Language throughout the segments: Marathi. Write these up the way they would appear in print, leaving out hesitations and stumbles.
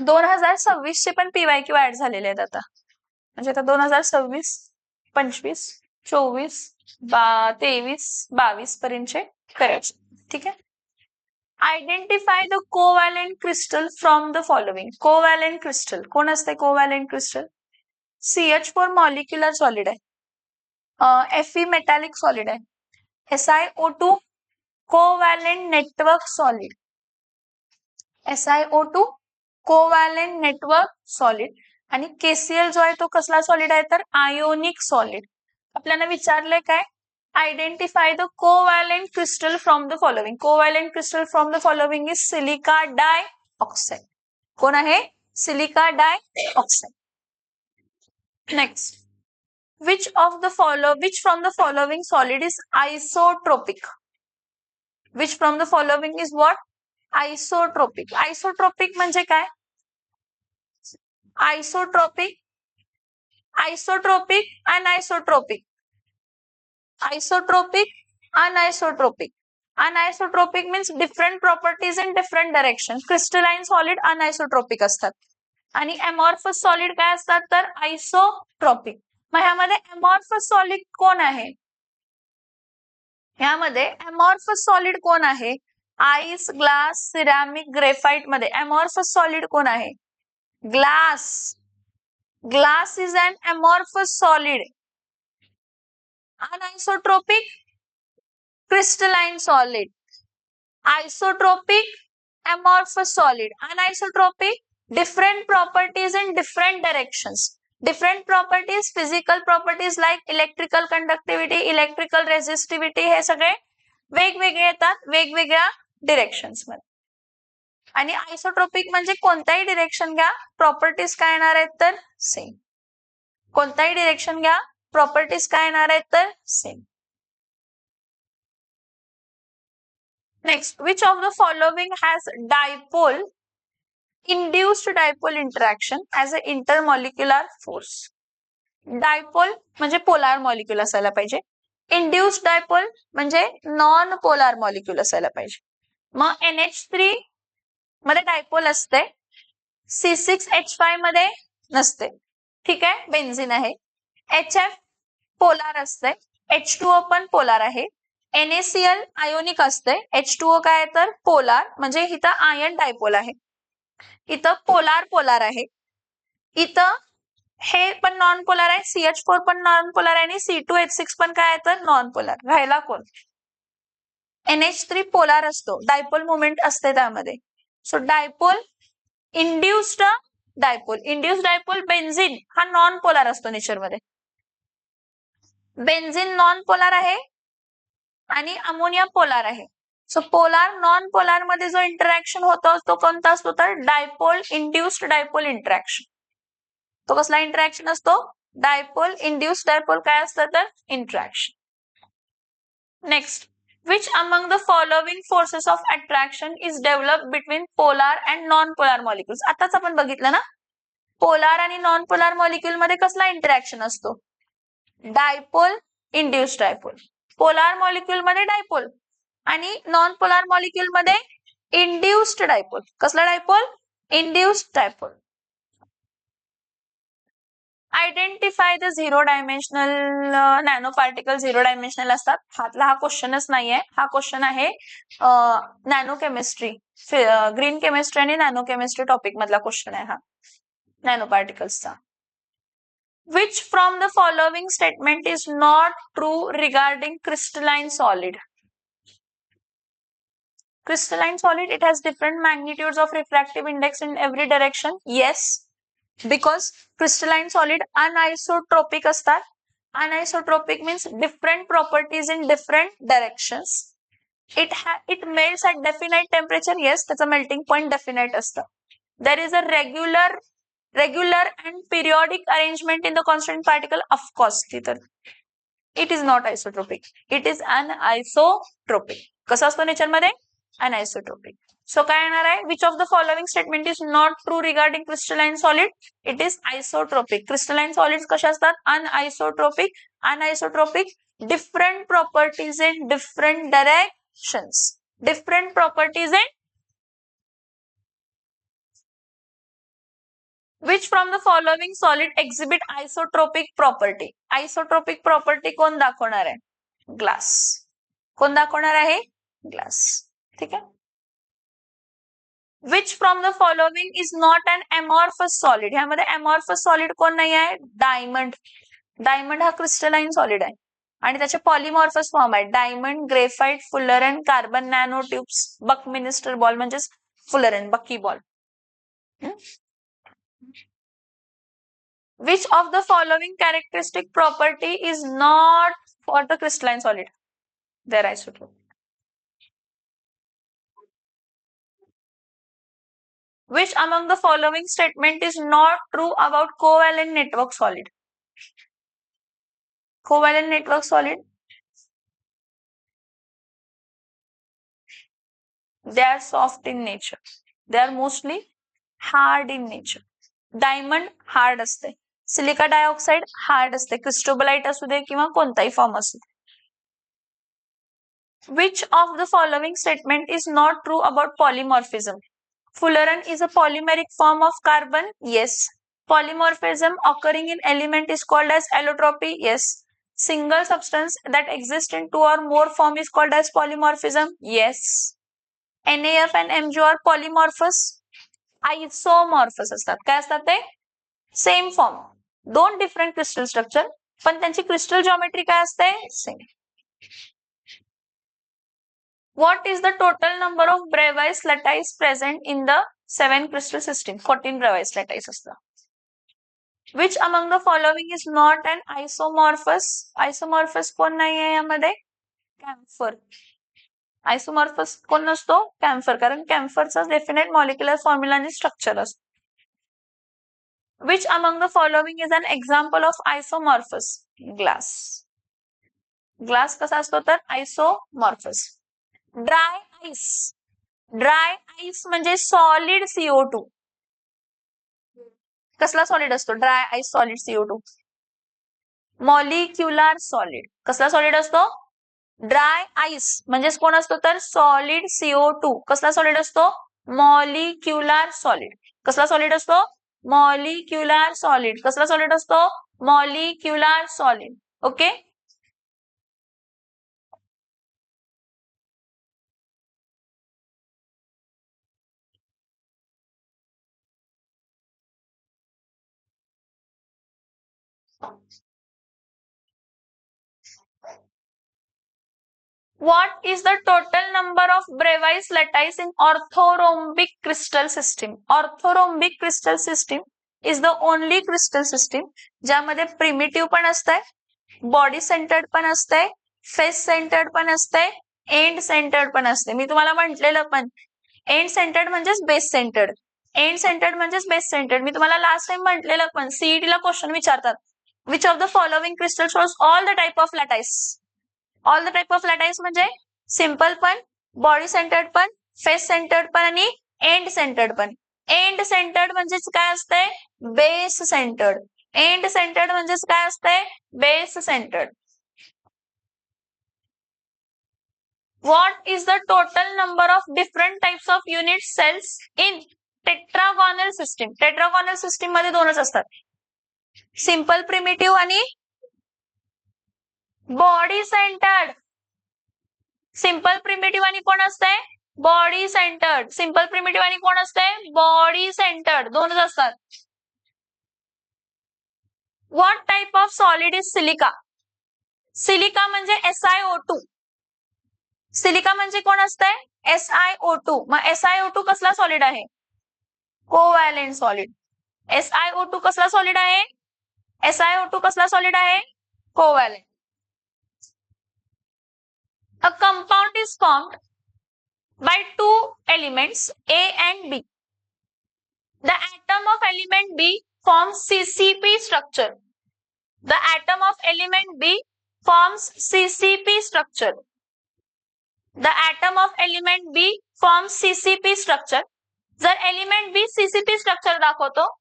2026 चे पण PYQ ऍड झालेले आहेत आता, म्हणजे आता 2026, 25, 24, 23, 22 पर्यंतचे करायचे. ठीक आहे. Identify the covalent crystal from the following. Covalent crystal कोण असते? Covalent crystal CH4 molecular solid आहे, Fe मेटॅलिक सॉलिड आहे, SiO2 covalent network solid, SiO2 covalent network solid, आणि KCl जो आहे तो कसला सॉलिड आहे तर आयोनिक सॉलिड. आपल्याला विचारलंय काय? Identify the covalent crystal from the following. Covalent crystal from the following is silica dioxide. कोण आहे? Silica dioxide. Next, which from the following solid is isotropic? Which from the following is what? Isotropic. Isotropic म्हणजे काय? Isotropic, isotropic, anisotropic. Isotropic, anisotropic. Anisotropic means different properties in different directions. Crystalline solid anisotropic असतात. आणि amorphous solid काय असतात तर isotropic. मग ह्यामध्ये amorphous solid कोण आहे? ह्यामध्ये amorphous solid कोण आहे? आईस, ग्लास, सिरॅमिक, ग्रेफाइट मध्ये amorphous solid कोण आहे? Glass. Glass is an amorphous solid. Anisotropic, crystalline solid. Isotropic, amorphous solid. Anisotropic, different properties in different directions. Different properties, physical properties like electrical conductivity, electrical resistivity, हे सगळे वेगवेगळे येतात वेगवेगळ्या डिरेक्शन्स मध्ये. आणि आयसोट्रोपिक म्हणजे कोणताही डिरेक्शन घ्या, प्रॉपर्टीज काय येणार आहेत तर सेम. कोणताही डिरेक्शन घ्या, प्रॉपर्टीज काय येणार आहेत तर same. Next, which of the following has dipole induced dipole interaction as a intermolecular force. Dipole म्हणजे पोलार मॉलिक्यूल असायला पाहिजे. इंड्युस्ड डायपोल म्हणजे नॉन पोलार मॉलिक्यूल असायला पाहिजे. मग NH3 मध्ये डायपोल असते, C6H5 मध्ये नसते. ठीक आहे, बेन्झिन आहे. HF पोलार असते, H2O पण पोलार आहे. NaCl आयोनिक असते, H2O काय तर पोलार, म्हणजे इथं आयन डायपोल आहे, इथं पोलार पोलार आहे, इथं हे पण नॉन पोलार आहे, CH4 पण नॉन पोलार आहे, आणि C2H6 पण काय तर नॉन पोलार. राहिला कोण? NH3 पोलार असतो, डायपोल मुवमेंट असते त्यामध्ये. So dipole, induced dipole. Induced dipole benzene हा नॉन पोलार असतो नेचर मध्ये. बेन्झिन नॉन पोलार आहे आणि अमोनिया पोलार आहे. सो पोलार नॉन पोलार मध्ये जो इंटरॅक्शन होतो तो कोणता असतो तर डायपोल इंड्युस्ड डायपोल इंटरॅक्शन. तो कसला इंटरॅक्शन असतो? डायपोल इंड्युस्ड डायपोल काय असतं तर interaction. Next, which among the following forces of attraction is developed between polar and non-polar molecules? आताच आपण बघितलं ना, पोलार आणि नॉन पोलार मॉलिक्यूल मध्ये कसला इंटरॅक्शन असतो? Dipole induced dipole. Polar molecule मध्ये डायपोल आणि नॉन पोलार मॉलिक्यूल मध्ये इंड्युस्ड डायपोल. कसला dipole? Induced dipole. Identify the zero dimensional nano particle. Zero dimensional असतात. हातला हा क्वेश्चनच नाहीये, हा क्वेश्चन आहे नॅनो केमिस्ट्री, ग्रीन केमिस्ट्री आणि नॅनो केमिस्ट्री टॉपिक मधला क्वेश्चन आहे हा, nano पार्टिकल्सचा. Which from the following statement is not true regarding crystalline solid? Crystalline solid, it has different magnitudes of refractive index in every direction. Yes, because crystalline solid anisotropic असतात. Anisotropic means different properties in different directions. It melts at definite temperature. Yes, त्याचं melting point definite असतं. There is a regular and periodic arrangement in the constant particle. Of course, it is not isotropic. It is anisotropic. कसं असतो नेचर मध्ये? Anisotropic. So काय येणार आहे? Which of the following statement is not true regarding crystalline solid? It is isotropic. Crystalline solids कशा असतात? Anisotropic. Anisotropic, different properties in different directions. Different properties in Which from the following solid exhibit isotropic property? Isotropic property कोण दाखवणार आहे? ग्लास. कोण दाखवणार आहे? ग्लास. ठीक आहे. Which from the following is not an amorphous solid? ह्यामध्ये amorphous solid कोण नाही आहे? डायमंड. डायमंड हा क्रिस्टलाइन सॉलिड आहे आणि त्याचे पॉलिमॉर्फस फॉर्म आहेत. Diamond, graphite, fullerene, carbon nano tubes, Buckminster ball म्हणजेच fullerene, bucky ball. Which of the following characteristic property is not for the crystalline solid? Their isotope. Which among the following statement is not true about covalent network solid? Covalent network solid. They are soft in nature. They are mostly hard in nature. Diamond hard असते. सिलिका डायऑक्साइड हार्ड असते. क्रिस्टोबलाइट असू दे किंवा कोणताही फॉर्म असू दे. Which of the following statement is not true about polymorphism? Fullerene is a polymeric form of carbon. Yes. Polymorphism occurring in element is called as allotropy. Yes. Single substance that exists in two or more form is called as polymorphism. Yes. NAF and MgO are polymorphous. Isomorphous असतात. काय असतात ते? Same form. दोन डिफरंट क्रिस्टल स्ट्रक्चर पण त्यांची क्रिस्टल जॉमेट्री काय असते? Same. What is the total number of Bravais lattice present in the 7 crystal system? 14 Bravais lattice असतात. Which among the following is not an isomorphous? Isomorphous कोण नाही आहे यामध्ये? कॅम्फर. आयसोमॉर्फस कोण नसतो? कॅम्फर. कारण कॅम्फरचा डेफिनेट मॉलिक्युलर फॉर्म्युला आणि स्ट्रक्चर असतो. Which among the following is an example of isomorphous? Glass. Glass कसा असतो तर isomorphous. Dry ice. Dry ice म्हणजे सॉलिड CO2. कसला सॉलिड असतो? Dry ice solid CO2. Molecular solid. कसला सॉलिड असतो? ड्राय आईस म्हणजे कोण असतो तर सॉलिड CO2. कसला सॉलिड असतो? Molecular solid. कसला सॉलिड असतो? Molecular solid. कसला सॉलिड असतो? Molecular solid. Okay. What is the total number of Bravais lattice in orthorhombic crystal system? Orthorhombic crystal system is the only crystal system ज्यामध्ये प्रिमिटिव्ह पण असते, बॉडी सेंटर्ड पण असते, फेस सेंटर्ड पण असते, एंड सेंटर्ड पण असते. मी तुम्हाला म्हटलेलं पण एंड सेंटर्ड म्हणजेच बेस सेंटर्ड. एंड सेंटर्ड म्हणजेच बेस सेंटर्ड. मी तुम्हाला लास्ट टाइम म्हटलेलं पण सीईटी ला क्वेश्चन विचारतात. Which of the following crystal shows all the type of lattice? All the type of lattice म्हणजे सिंपल पण, बॉडी सेंटर्ड पण, फेस सेंटर्ड पण आणि एंड सेंटर्ड पण. एंड सेंटर्ड म्हणजेच काय असते? Base centred. एंड सेंटर्ड म्हणजेच काय असते? Base centred. What is the total number of different types of unit cells in tetragonal system? Tetragonal system मध्ये दोनच असतात. सिंपल प्रिमिटिव्ह आणि बॉडी सेंटर्ड. सिंपल प्रिमिटिव्ह आणि कोण असते? Body centred. सिंपल प्रिमिटिव्ह आणि कोण असते? Body centred. दोनच असतात. What type of solid is silica? Silica म्हणजे SiO2. सिलिका म्हणजे कोण असते? SiO2. मग SiO2 कसला सॉलिड आहे? Covalent solid. SiO2 कसला सॉलिड आहे? SiO2 कसला सॉलिड आहे? Covalent. A compound is formed by two elements A and B. The atom of element B forms CCP structure. The atom of element B forms CCP structure. The atom of element B forms CCP structure. जर element B CCP structure दाखवतो,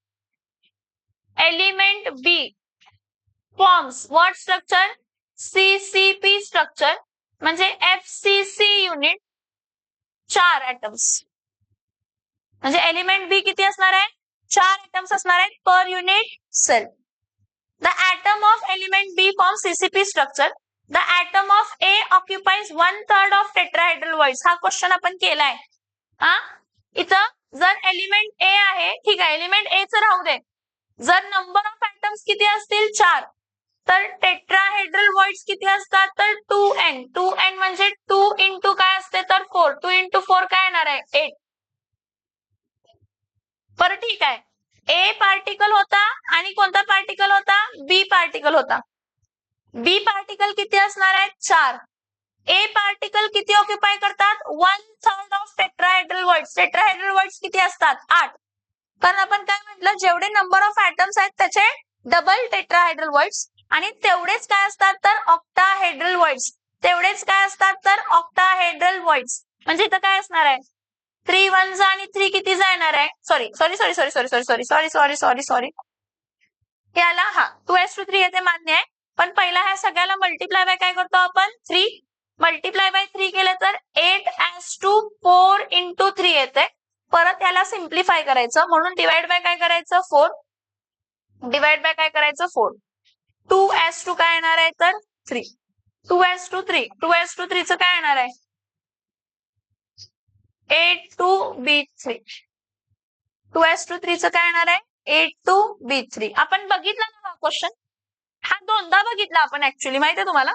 element B forms what structure? CCP structure. म्हणजे FCC युनिट 4 atoms. म्हणजे एलिमेंट बी किती असणार आहे? 4 atoms असणार आहेत per unit cell. The atom of element B forms CCP structure. The atom of A occupies 1/3 of tetrahedral voids. हा क्वेश्चन आपण केलाय. हा इथं जर एलिमेंट ए आहे, ठीक आहे, एलिमेंट ए च राहू दे. जर नंबर ऑफ ॲटम्स किती असतील 4, तर टेट्राहेड्रल वॉइड्स किती असतात तर 2n. 2n म्हणजे 2 इंटू काय असते तर 4. 2 इंटू 4 काय येणार आहे 8. बरं ठीक आहे. ए पार्टिकल होता आणि कोणता पार्टिकल होता बी पार्टिकल होता. बी पार्टिकल किती असणार आहेत 4. ए पार्टिकल किती ऑक्युपाय करतात 1/3 of tetrahedral voids. Tetrahedral voids किती असतात 8. कारण आपण काय म्हटलं जेवढे नंबर ऑफ ॲटम्स आहेत त्याचे डबल टेट्राहेड्रल वॉइड्स आणि तेवढेच काय असतात तर ऑक्टाहेड्रल वॉइड्स. तेवढेच काय असतात तर ऑक्टाहेड्रल वॉइड्स. म्हणजे इथं काय असणार आहे 3 1 आणि 3 किती येणार आहे सॉरी याला हा 2:3 येते मान्य आहे. पण पहिला ह्या सगळ्याला मल्टिप्लाय बाय काय करतो आपण 3. मल्टिप्लाय बाय 3 केलं तर 8/4 इंटू 3 येते. परत याला सिम्प्लिफाय करायचं म्हणून डिवाइड बाय काय करायचं 4. डिवाइड बाय काय करायचं 4. 2/2 काय येणार आहे तर 3. 2/3 2/3 चं काय येणार आहे A2B3. 2/3 चं काय येणार आहे A2B3. आपण बघितला ना हा क्वेश्चन. हा दोनदा बघितला आपण ऍक्च्युअली माहितीये तुम्हाला.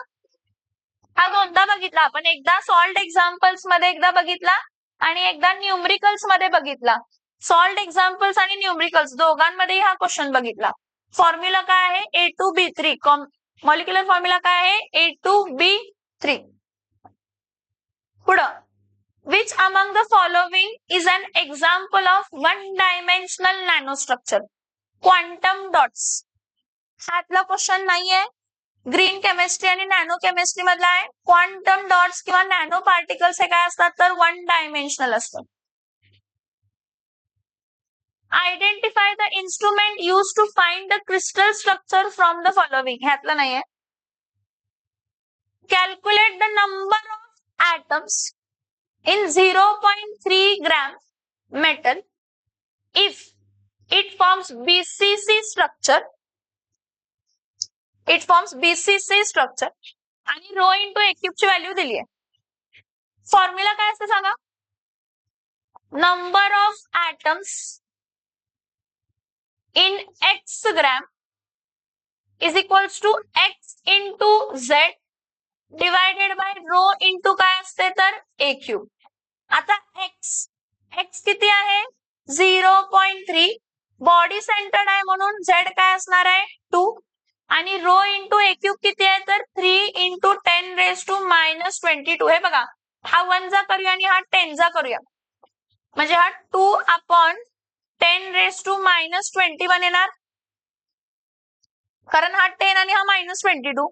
हा दोनदा बघितला आपण. एकदा सॉल्व्ड एक्झाम्पल्स मध्ये एकदा बघितला आणि एकदा न्यूमरिकल्स मध्ये बघितला. सॉल्व्ड एक्झाम्पल्स आणि न्यूमरिकल्स दोघांमध्ये हा क्वेश्चन बघितला. फॉर्म्युला काय आहे A2B3. मॉलिक्युलर फॉर्म्युला काय आहे A2B3. पुढं Which among the following is an example of one-dimensional nanostructure? Quantum dots. हातला क्वेश्चन नाहीये. ग्रीन केमिस्ट्री आणि नॅनो केमिस्ट्री मधला आहे. क्वांटम डॉट्स किंवा नॅनो पार्टिकल्स हे काय असतात तर 1 डायमेन्शनल असतात. Identify the instrument use to find the crystal structure from the following. ह्यातलं नाहीये. Calculate the number of atoms in 0.3 gram metal if it forms BCC structure. It forms BCC structure आणि रो इंटू ए क्यूब ची व्हॅल्यू दिली आहे. फॉर्म्युला काय असते सांगा. Number of atoms in x gram is equals to x into z divided by rho into काय असते तर ए क्यूब. आता x किती आहे 0.3. बॉडी सेंटर्ड आहे म्हणून z काय असणार आहे 2 आणि रो इंटू ए क्यूब किती आहे तर 3 इंटू 10⁻22. हे बघा हा 1 जा करूया आणि हा 10 जा करूया म्हणजे हा 2/10⁻21 येणार. कारण हा 10 आणि हा -22.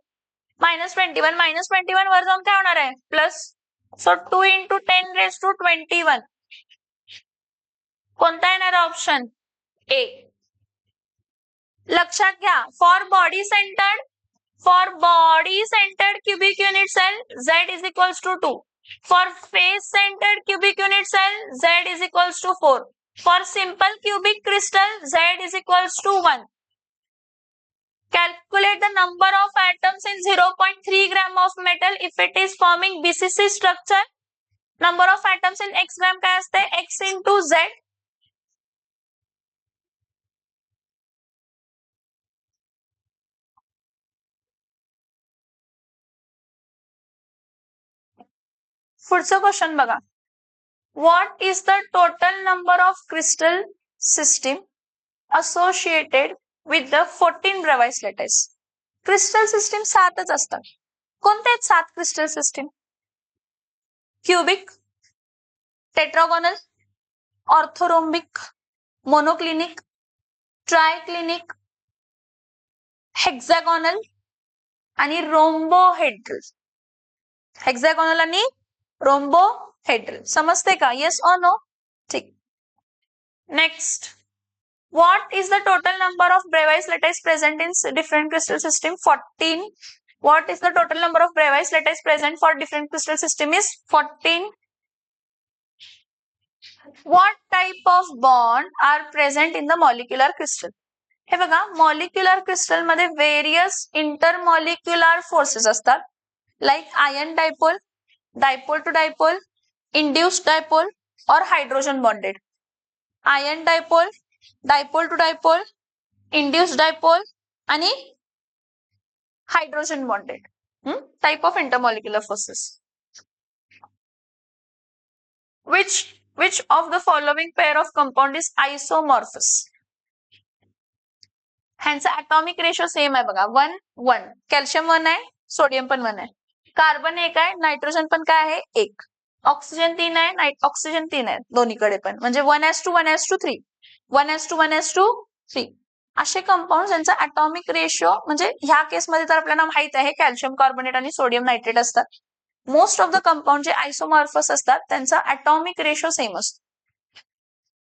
-21 वर जाऊन काय होणार आहे प्लस. So 2 into 10⁻21. कोणता येणार ऑप्शन ए. लक्षात घ्या for body centred cubic unit cell z is equals to 2. For face centred cubic unit cell z is equals to 4. For simple cubic crystal z is equals to 1. Calculate the number of atoms in 0.3 gram of metal if it is forming BCC structure. Number of atoms in x gram काय असते x into z. पुढचं क्वेश्चन बघा. What is the total number of crystal system associated with the 14 Bravais lattice? Crystal system 7च असतात. कोणते आहेत 7 crystal system? Cubic, tetragonal, orthorhombic, monoclinic, triclinic, hexagonal आणि रोम्बोहेड्रल. हेक्सागोनल आणि रोम्बोहेड्रल. समजते का? येस और नो? ठीक. Next. What is the total number of Bravais lattice present in different crystal system? 14. What is the total number of Bravais lattice present for different crystal system is 14. What type of bond are present in the molecular crystal? हे बघा, मॉलिक्युलर क्रिस्टल मध्ये व्हेरियस इंटरमॉलिक्युलर फोर्सेस असतात, like ion dipole, dipole to dipole, induced dipole और hydrogen bonded. Ion dipole, dipole to dipole, induced dipole आणि hydrogen bonded type of intermolecular forces. Which of the following pair of compound is isomorphous? ह्यांचा atomic ratio सेम आहे बघा, 1:1. कॅल्शियम 1 आहे, सोडियम पण 1 आहे. कार्बन 1 आहे, नायट्रोजन पण काय आहे 1. ऑक्सिजन 3 आहे, ऑक्सिजन 3 आहे दोन्हीकडे पण, म्हणजे 1:1:3, 1:1:3. असे कंपाऊंड यांचा atomic रेशो, म्हणजे ह्या केसमध्ये तर आपल्याला माहित आहे कॅल्शियम कार्बोनेट आणि सोडियम नायट्रेट असतात. मोस्ट ऑफ द कंपाऊंड जे आयसोमॉर्फस असतात त्यांचा atomic रेशो सेम असतो.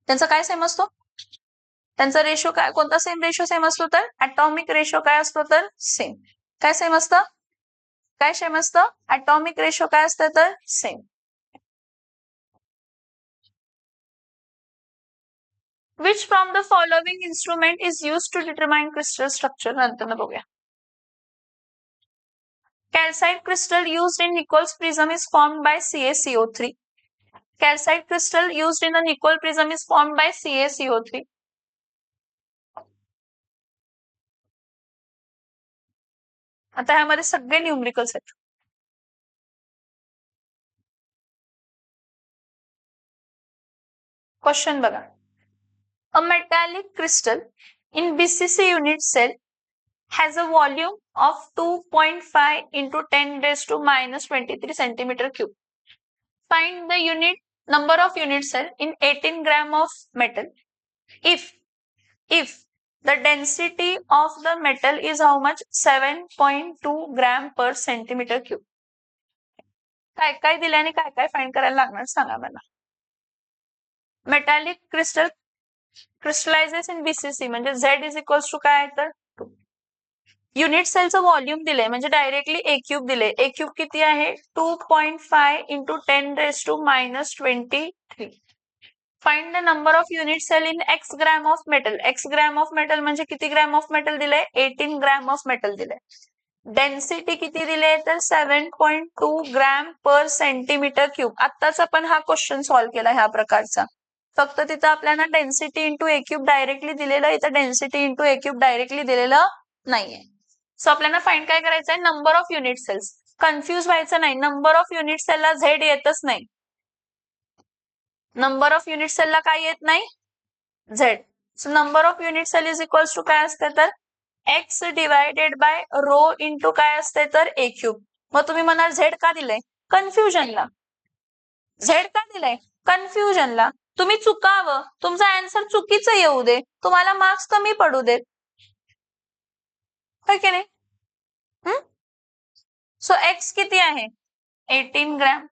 त्यांचा काय सेम असतो? त्यांचा रेशो काय, कोणता सेम रेशो सेम असतो तर atomic रेशो काय असतो तर सेम. काय सेम असतं? काय सेम असतं? atomic रेशो काय असतं तर same. Which from the following instrument is used to determine crystal structure? नंतर बघूया. Calcite crystal used in Nichols prism is formed by CaCO3. Calcite crystal used in the Nichols prism is formed by CaCO3. आता ह्यामध्ये सगळे न्यूमरिकल्स आहेत. क्वेश्चन बघा. A metallic crystal in BCC unit cell has a volume of 2.5 into 10 raised to minus 23 centimeter cube. Find the unit number of unit cell in 18 gram of metal if the density of the metal is how much? 7.2 gram per centimeter cube. काय काय दिले आणि काय काय फाइंड करायला लागणार सांगा मला. मेटॅलिक क्रिस्टल क्रिस्टलायझेस इन बीसीसी म्हणजे Z इज इक्वल्स टू काय आहे तर 2. युनिट सेलचं व्हॉल्यूम दिलंय म्हणजे डायरेक्टली ए क्यूब दिले. ए क्यूब किती आहे? 2.5 into 10 raised to minus 23. Find the number of unit cell in x gram of metal. x gram of metal म्हणजे किती ग्रॅम ऑफ मेटल दिलंय? 18 ग्रॅम ऑफ मेटल दिलंय. डेन्सिटी किती दिले तर 7.2 ग्रॅम पर सेंटीमीटर क्यूब. आत्ताच आपण हा क्वेश्चन सॉल्व्ह केला ह्या प्रकारचा. फक्त तिथं आपल्याला density into A cube directly दिलेलं, इथं density into A cube directly दिलेलं नाहीये. सो आपल्याला फाइंड काय करायचंय? Number of unit cells. Confuse व्हायचं नाही, नंबर ऑफ युनिट सेलला झेड येतच नाही. नंबर ऑफ युनिट सेलला काय येत नाही? Z. So number of unit cell is equals to काय असते तर x divided by rho into काय असते तर ए क्यूब. मग तुम्ही म्हणाल झेड का दिलंय? कन्फ्युजनला. झेड का दिलंय? कन्फ्युजनला. तुम्ही चुकावं, तुमचा आन्सर चुकीचं येऊ दे, तुम्हाला मार्क्स कमी पडू देत, होय की नाही? सो एक्स किती आहे? 18 ग्रॅम.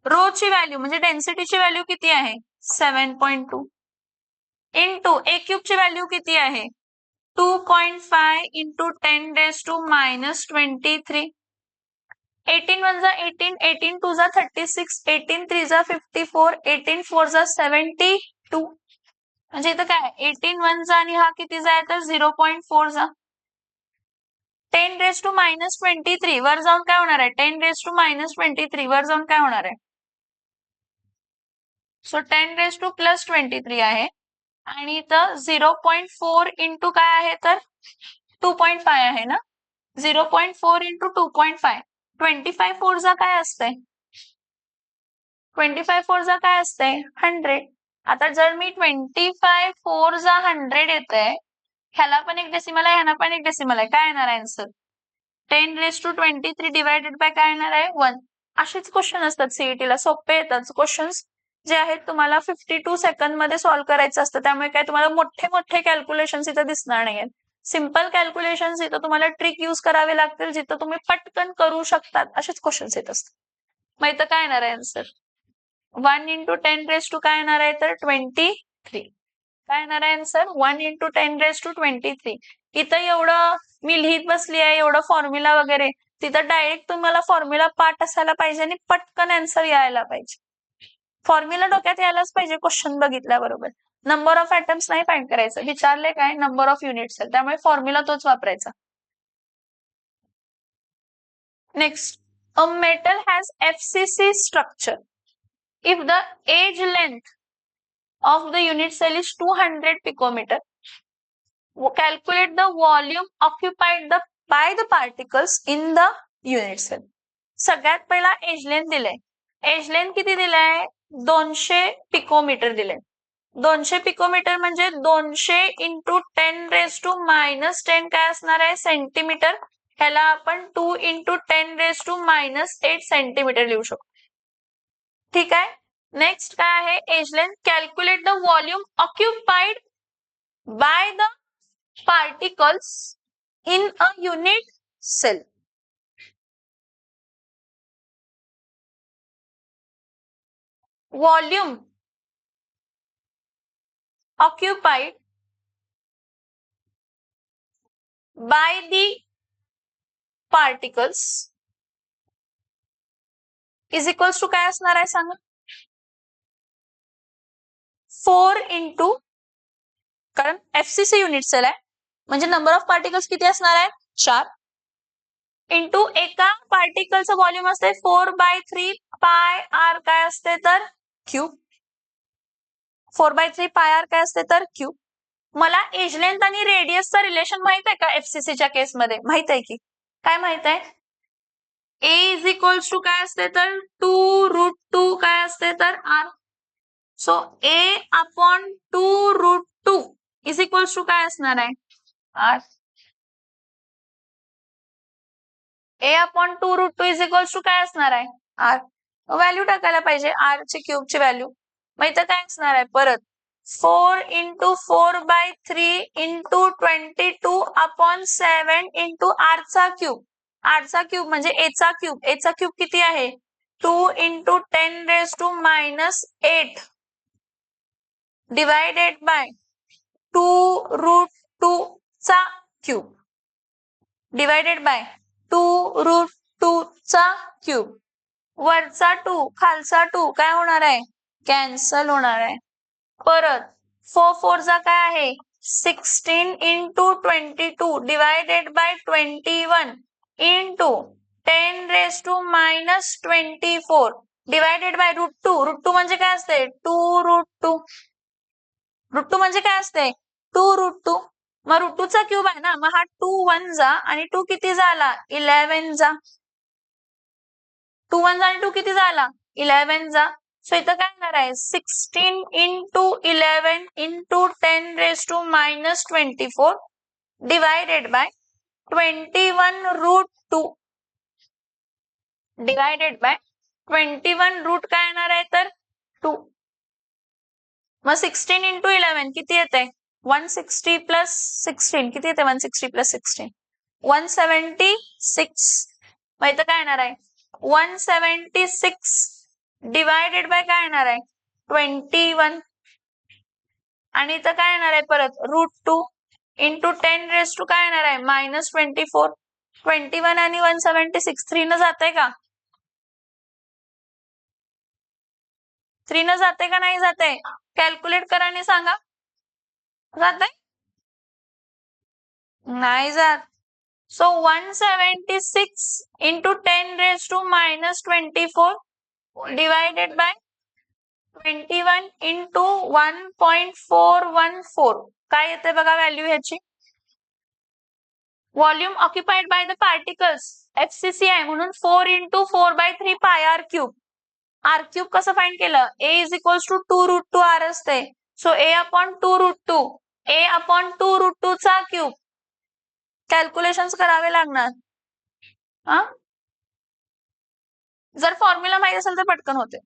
रोची व्हॅल्यू म्हणजे डेन्सिटीची व्हॅल्यू किती आहे? 7.2 इंटू ए क्यूबची व्हॅल्यू किती आहे? 2.5 into 10 raised to minus 23. 18 1 जा 18, 18 2 जा 36, 18 3 जा 54, 18 4 जा 72. म्हणजे इथं काय 18 1 जा आणि हा किती जा तर 0.4 जा. 10 raised to minus 23 वर जाऊन काय होणार आहे? 10 raised to minus 23 वर जाऊन काय होणार आहे? सो 10 raised to plus 23 आहे आणि इथं 0.4 इंटू काय आहे तर 2.5 आहे ना. 0.4 इंटू 2.5. 25 4 जा काय असतंय? 25 4 जा काय असतंय? 100. आता जर मी 25 4 जा 100 येतंय, ह्याला पण एक डेसिमल आहे, ह्याला पण एक डेसिमल आहे, काय येणार answer? 10 raised to 23 divided by काय येणार आहे? 1. असेच क्वेश्चन असतात सीईटीला, सोपे येतात क्वेश्चन्स जे आहेत तुम्हाला 52 सेकंद मध्ये सॉल्व्ह करायचं असतं. त्यामुळे काय तुम्हाला मोठे मोठे कॅल्क्युलेशन्स इथं दिसणार नाहीयेत. सिंपल कॅल्क्युलेशन्स इथं तुम्हाला ट्रिक यूज करावे लागतील, जिथं तुम्ही पटकन करू शकतात असेच क्वेश्चन्स येत असतात. मग इथं काय येणार आहे आन्सर? 1 into 10 raised to काय येणार आहे तर 23. काय येणार आहे आन्सर? 1 into 10 raised to 23. इथं एवढं मी लिहित बसली आहे, एवढं फॉर्म्युला वगैरे, तिथं डायरेक्ट तुम्हाला फॉर्म्युला पाठ असायला पाहिजे आणि पटकन आन्सर यायला पाहिजे. फॉर्म्युला डोक्यात यायलाच पाहिजे क्वेश्चन बघितल्याबरोबर. नंबर ऑफ ऍटम्स नाही फाइंड करायचं, विचारले काय नंबर ऑफ युनिट सेल, त्यामुळे फॉर्म्युला तोच वापरायचा. Next, a metal has FCC structure if the age length of the unit cell is 200 picometer. Calculate the volume occupied by the particles in the unit cell. सगळ्यात पहिला एज लेंथ दिलाय. एज लेंथ किती दिलाय? 200 पिकोमीटर दिले. 200 पिकोमीटर म्हणजे 200 इंटू 10⁻⁻10 काय असणार आहे? सेंटीमीटर. ह्याला आपण 2 इंटू 10⁻⁻8 सेंटीमीटर लिहू शकतो. ठीक आहे. नेक्स्ट काय आहे? Edge length. Calculate the volume occupied by the particles in a unit cell. volume occupied by the particles is equals to काय असणार आहे सांगा? 4 इंटू, कारण FCC युनिट सेल आहे म्हणजे नंबर ऑफ पार्टिकल्स किती असणार आहे? 4 इंटू एका पार्टिकलचं व्हॉल्यूम असते 4/3 पाय आर काय असते तर क्यूब. 4/3 पाय आर काय असते तर क्यूब. मला एज लेंथ आणि रेडियसचा रिलेशन माहित आहे का? FCCच्या केसमध्ये माहित आहे की काय माहित आहे? A इज इक्वल्स टू काय असते तर 2√2 काय असते तर R. So A upon 2√2 is equals to काय असणार आहे? R. A upon 2√2 is equals to काय असणार आहे? आर. व्हॅल्यू टाकायला पाहिजे आर ची क्यूबची व्हॅल्यू. मग इथं काय असणार आहे? परत 4 into 4/3 into 22 upon 7 into R चा क्यूब. आर चा क्यूब म्हणजे ए चा क्यूब. ए चा क्यूब किती आहे? 2 इंटू 10⁻⁸ डिवायडेड बाय 2√2 चा क्यूब डिवायडेड बाय 2√2 चा क्यूब. वरचा 2 खालचा 2 काय होणार आहे? कॅन्सल होणार आहे. परत 4 4 चा काय आहे? 16 into 22 divided by 21 into 10⁻⁻24 divided bye √2. √2 म्हणजे काय असते? 2√2. √2 म्हणजे काय असते? 2√2. मग √2 चा क्यूब आहे ना, मग हा 2 1 जा आणि 2 किती झाला? 11 जा. 2 1 जा आणि 2 किती झाला? 11 जा. सो इथं काय येणार आहे? 16 into 11 into 10⁻⁻24 divided by 21√2 divided by 21 root काय येणार आहे तर 2. मग 16 इंटू 11 किती येते? 160 प्लस 16 किती येते? 160 प्लस 16 176. मग इथं काय येणार आहे? 176 डिवायडेड बाय काय येणार आहे? 21. आणि इथं काय येणार आहे? परत √2 इंटू 10⁻⁻ काय येणार आहे? -24. 21 आणि 176 3 न जाते का? 3 न जाते का नाही जाते? कॅल्क्युलेट करा आणि सांगा. जाते? नाही जात. So 176 into 10⁻⁻24 divided by 21 into 1.414 काय येते बघा व्हॅल्यू ह्याची? Volume occupied by the particles FCC आहे म्हणून 4 into 4/3 pi r cube. R cube कसं फाइंड केलं? A is equals to 2√2 r असते. So A upon 2√2. A upon 2√2 चा क्यूब. कॅल्क्युलेशन्स करावे लागणार. जर फॉर्म्युला माहिती असेल तर पटकन होते.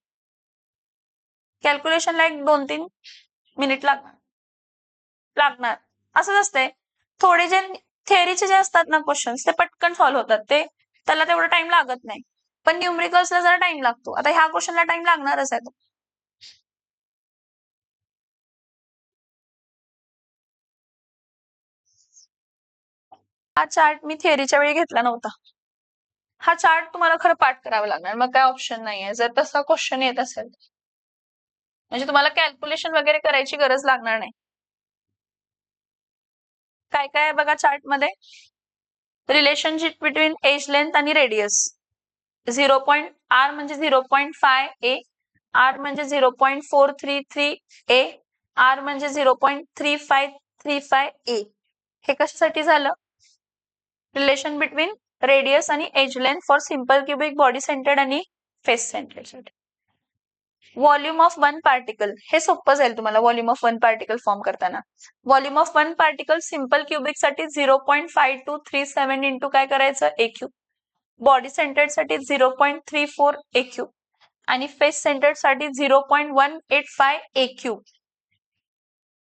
कॅल्क्युलेशनला 1-2-3 मिनिट लागणार. असंच असते. थोडे जे थेअरीचे जे असतात ना क्वेश्चन्स ते पटकन सॉल्व्ह होतात. ते त्याला तेवढा टाइम लागत नाही. पण न्यूमरिकल्सला जरा टाइम लागतो. आता ह्या क्वेश्चनला टाइम लागणारच आहे. हा चार्ट मी थेअरीच्या वेळी घेतला नव्हता. हा चार्ट तुम्हाला खरं पाठ करावा लागणार. मग काय ऑप्शन नाहीये जर तसा क्वेश्चन येत असेल. म्हणजे तुम्हाला कॅल्क्युलेशन वगैरे करायची गरज लागणार नाही. काय काय आहे बघा चार्ट मध्ये, रिलेशनशिप बिटवीन एज लेंथ आणि रेडियस. 0.r म्हणजे 0.5 a, r म्हणजे 0.433 a, r म्हणजे 0.3535 a. हे कशासाठी झालं? रिलेशन बिटवीन रेडियस आणि edge length for simple cubic, body centered आणि face centered. Volume of one particle, हे सोपं जाईल तुम्हाला volume of one particle form करताना. Volume of one particle simple cubic साठी 0.5237 इंटू काय करायचं a क्यूब, बॉडी सेंटर्ड साठी 0.34 a क्यूब आणि फेस सेंटर्ड साठी 0.185 a क्यूब.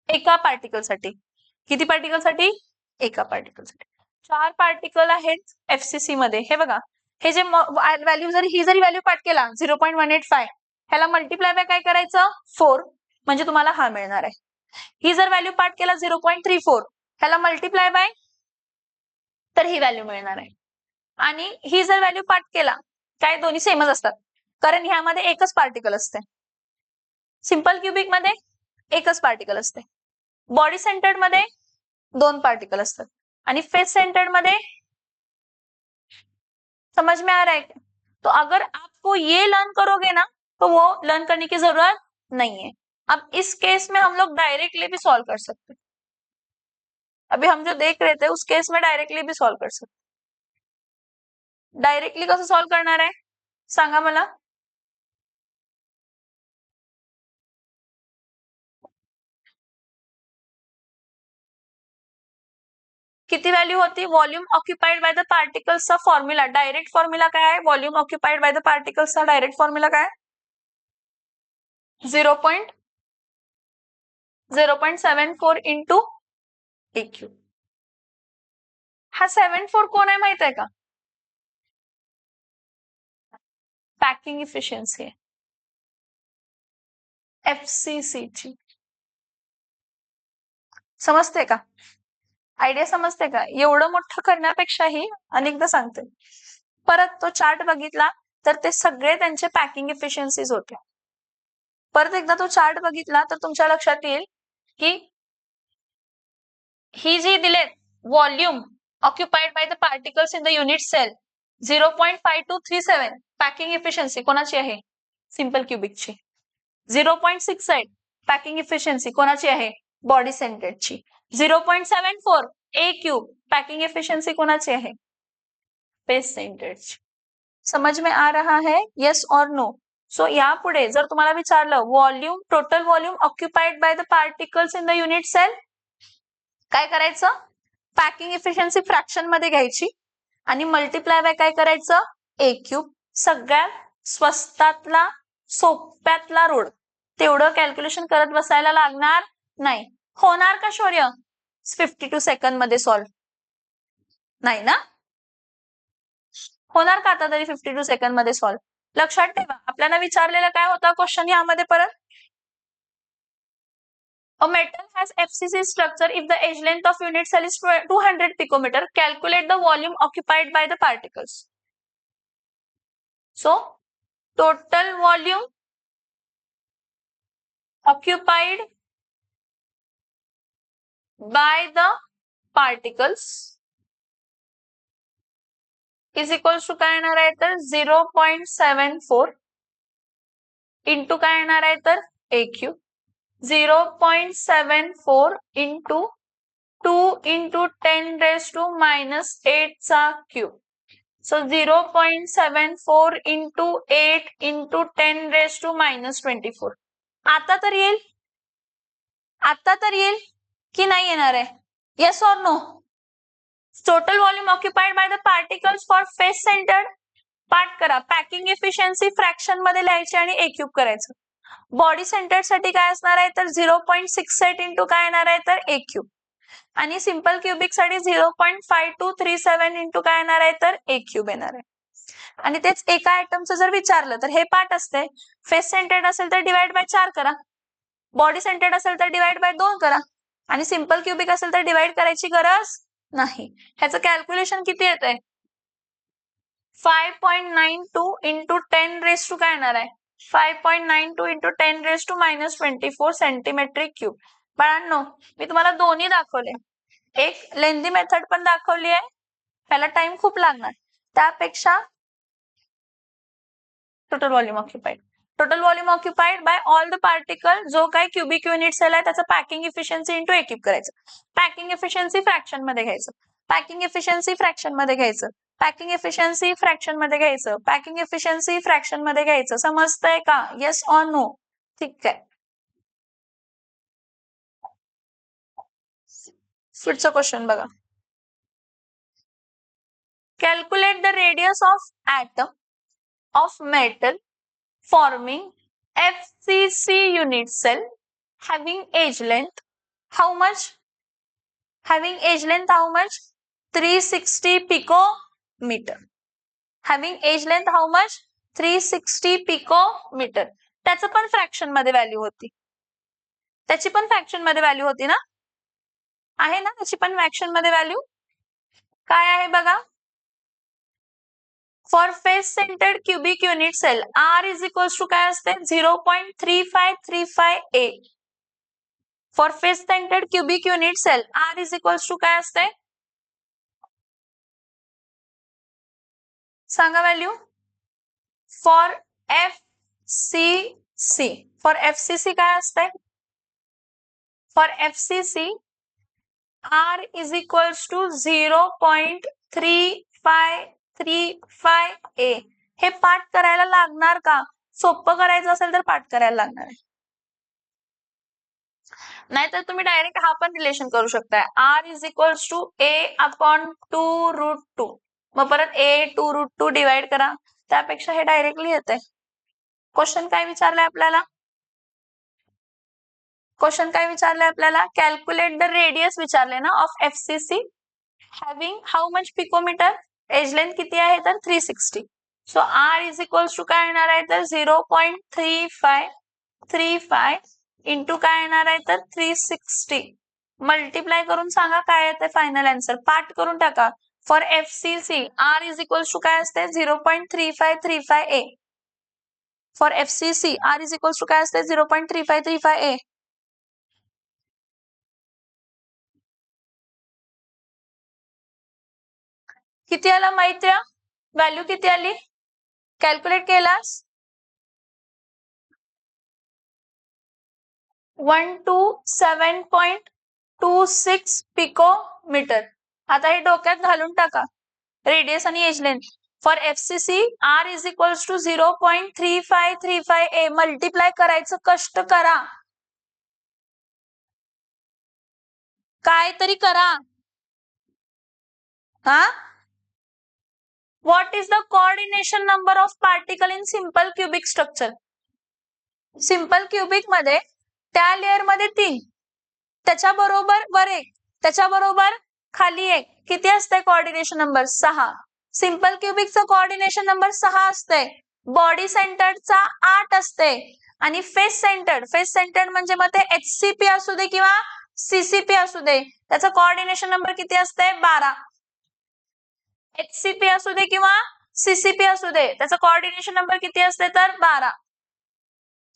एका पार्टिकल साठी. किती पार्टिकल साठी? एका पार्टिकल साठी. 4 पार्टिकल आहेत एफसीसी मध्ये. हे बघा, हे जे व्हॅल्यू ही जरी व्हॅल्यू पाठ केला 0.185, ह्याला मल्टिप्लाय बाय काय करायचं 4, म्हणजे तुम्हाला हा मिळणार आहे. ही जर व्हॅल्यू पाठ केला 0.34, ह्याला मल्टिप्लाय बाय, तर ही व्हॅल्यू मिळणार आहे. आणि ही जर व्हॅल्यू पाठ केला, काय दोन्ही सेमच असतात, कारण ह्यामध्ये एकच पार्टिकल असते. सिंपल क्युबिक मध्ये एकच पार्टिकल असते, बॉडी सेंटर्ड मध्ये 2 पार्टिकल असतात आणि फेस सेंटर्ड मध्ये, समझ में आ रहा है? तो अगर आपको ये लर्न करोगे ना, तो वो लर्न करने की जरूरत नहीं है. अब इस केस में हम लोग डायरेक्टली भी सॉल्व कर सकते. अभी हम जो देख रहे थे उस केस में डायरेक्टली भी सॉल्व कर सकते. डायरेक्टली कसं सॉल्व करणार आहे सांगा मला. किती व्हॅल्यू होती? व्हॉल्यूम ऑक्युपाइड बाय द पार्टिकल्सचा फॉर्म्युला, डायरेक्ट फॉर्म्युला काय आहे? व्हॉल्यूम ऑक्युपाइड बाय द पार्टिकल्सचा डायरेक्ट फॉर्म्युला काय? 0.74 इंटू ए क्यूब. हा 74 कोण आहे माहित आहे का? पॅकिंग इफिशियन्सी आहे एफसीसी ची. समजते का? आयडिया समजते का? एवढं मोठं करण्यापेक्षाही अनेकदा सांगते, परत तो चार्ट बघितला तर ते सगळे त्यांचे पॅकिंग इफिशियन्सीज होते. परत एकदा तो चार्ट बघितला तर तुमच्या लक्षात येईल की ही जी दिले volume occupied by the particles in the unit cell 0.5237, packing efficiency कोणाची आहे? सिंपल क्युबिकची. 0.68 पॅकिंग इफिशियन्सी कोणाची आहे? बॉडी सेंटर्डची. 0.74 ए क्यूब पॅकिंग इफिशियन्सी कोणाची आहे? फेस सेंटर्डची. समझ में आ रहा है? येस और नो? सो यापुढे जर तुम्हाला विचारलं volume, total volume occupied by the particles in the unit cell, काय करायचं? पॅकिंग इफिशियन्सी फ्रॅक्शन मध्ये घ्यायची आणि मल्टिप्लाय बाय काय करायचं? ए क्यूब. सगळ्यात स्वस्तातला सोप्यातला रोड, तेवढं कॅल्क्युलेशन करत बसायला लागणार नाही. होणार का शौर्य 52 सेकंड मध्ये सॉल्व? नाही ना? होणार का आता तरी 52 सेकंड मध्ये सॉल्व? लक्षात ठेवा, आपल्याला विचारलेला काय होता क्वेश्चन यामध्ये परत? A metal has FCC structure if the edge length of unit cell is 200 picometer. Calculate the volume occupied by the particles. So, total volume occupied by the particles is equals to काय येणार आहे तर 0.74 इंटू काय येणार आहे तर A cube. 0.74 into 2 into 10 raised to -8 चा cube. So 0.74 into 8 into 10 raised to -24. आता तर येईल? आता तर येईल की नाही येणार आहे? येस और no? Total volume occupied by the particles for face centred, पाठ करा. पॅकिंग इफिशियन्सी फ्रॅक्शन मध्ये लिहायची आणि ए क्यूब करायचं. बॉडी सेंटर्ड साठी काय असणार आहे तर 0.68 इंटू काय येणार आहे तर ए क्यूब आणि सिंपल क्युबिक साठी 0.5237 इंटू काय येणार आहे तर ए क्यूब येणार आहे. आणि तेच एका आयटमचं जर विचारलं तर हे पार्ट असते. फेस सेंटर्ड असेल तर डिवाइड बाय 4 करा, बॉडी सेंटर्ड असेल तर डिवाइड बाय 2 करा आणि सिंपल क्युबिक असेल तर डिवाइड करायची गरज नाही. ह्याचं कॅल्क्युलेशन किती येतंय? 5.92 इंटू 10 raised to काय येणार आहे 5.92 इंटू 10⁻⁻24 सेंटीमेट्रिक क्यूब. बाळांनो, मी तुम्हाला दोन्ही दाखवले. एक लेंदी मेथड पण दाखवली आहे, त्याला टाइम खूप लागणार. त्यापेक्षा total volume occupied bye all the particle, जो काही क्युबिक युनिट सेल आहे त्याचं packing efficiency into A cube करायचं. पॅकिंग इफिशियन्सी फ्रॅक्शन मध्ये घ्यायचं. पॅकिंग इफिशियन्सी फ्रॅक्शन मध्ये घ्यायचं. पॅकिंग इफिशियन्सी फ्रॅक्शन मध्ये घ्यायचं. पॅकिंग इफिशियन्सी फ्रॅक्शन मध्ये घ्यायचं. समजतंय का? Yes or no? ठीक आहे. पुढचा क्वेश्चन बघा. Calculate the radius of atom of metal forming FCC unit cell having edge length how much? 360 picometer. Having edge length how much? 360 picometer. त्याचं पण फ्रॅक्शन मध्ये व्हॅल्यू होती. त्याची पण फ्रॅक्शन मध्ये व्हॅल्यू होती ना? आहे ना त्याची पण फ्रॅक्शन मध्ये व्हॅल्यू? काय आहे बघा. For face-centered cubic unit cell, R is equals to काय असते? 0.3535 A. For face-centered cubic unit cell, R is equals to काय असते? सांगा value. For FCC. For FCC काय असते? For FCC, R is equals to 0.3535 A. हे पाठ करायला लागणार का? सोपं करायचं असेल तर पाठ करायला लागणार आहे. नाहीतर तुम्ही डायरेक्ट हा पण रिलेशन करू शकताय. R is equals to A/2√2. मग परत A/2√2 डिवाइड करा. त्यापेक्षा हे डायरेक्टली येते. क्वेश्चन काय विचारलंय आपल्याला? कॅल्क्युलेट द रेडियस विचारले ना of FCC having how much picometre. Edge length किती आहे तर 360. So R is equals to काय येणार आहे तर 0.3535 इंटू काय येणार आहे तर 360. मल्टिप्लाय करून सांगा काय येते फायनल आन्सर. पाठ करून टाका. For FCC R is equals to काय असते 0.3535 A. For FCC R is equals to काय असते 0.3535 A. किती आला मैत्र्या? व्हॅल्यू किती आली? कॅल्क्युलेट केलास? 127.26 पिकोमीटर. आता हे डोक्यात घालून टाका. रेडियस आणि edge length. For FCC R is equals to 0.3535 A. Multiply करायचं कष्ट करा. काय तरी करा. हा? What is the coordination number of particle in simple cubic structure? Simple cubic मध्ये त्या लेअर मध्ये 3, त्याच्याबरोबर वर 1, त्याच्याबरोबर खाली 1. किती असते कोऑर्डिनेशन नंबर? 6. सिंपल क्युबिकचा कोऑर्डिनेशन नंबर 6 असते. बॉडी सेंटर्डचा 8 असते. आणि फेस सेंटर्ड म्हणजे मग ते HCP असू दे किंवा CCP असू दे, त्याचा कोऑर्डिनेशन नंबर किती असते? 12. HCP असू दे किंवा CCP असू दे, त्याचा कोऑर्डिनेशन नंबर किती असते तर 12.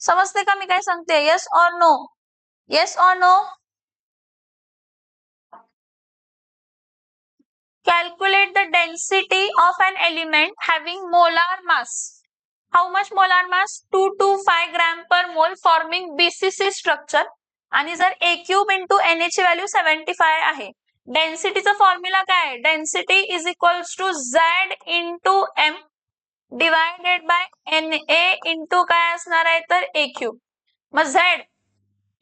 समजते का मी काय सांगते? Yes or no? Yes or no? Calculate the density of an element having molar mass. How much molar mass? 225 gram per mole forming BCC structure. आणि जर A cube into Na ची व्हॅल्यू 75 आहे. डेन्सिटीचा फॉर्म्युला काय? Density is equals to Z into M divided by Na into काय असणार आहे तर A क्यूब. मग Z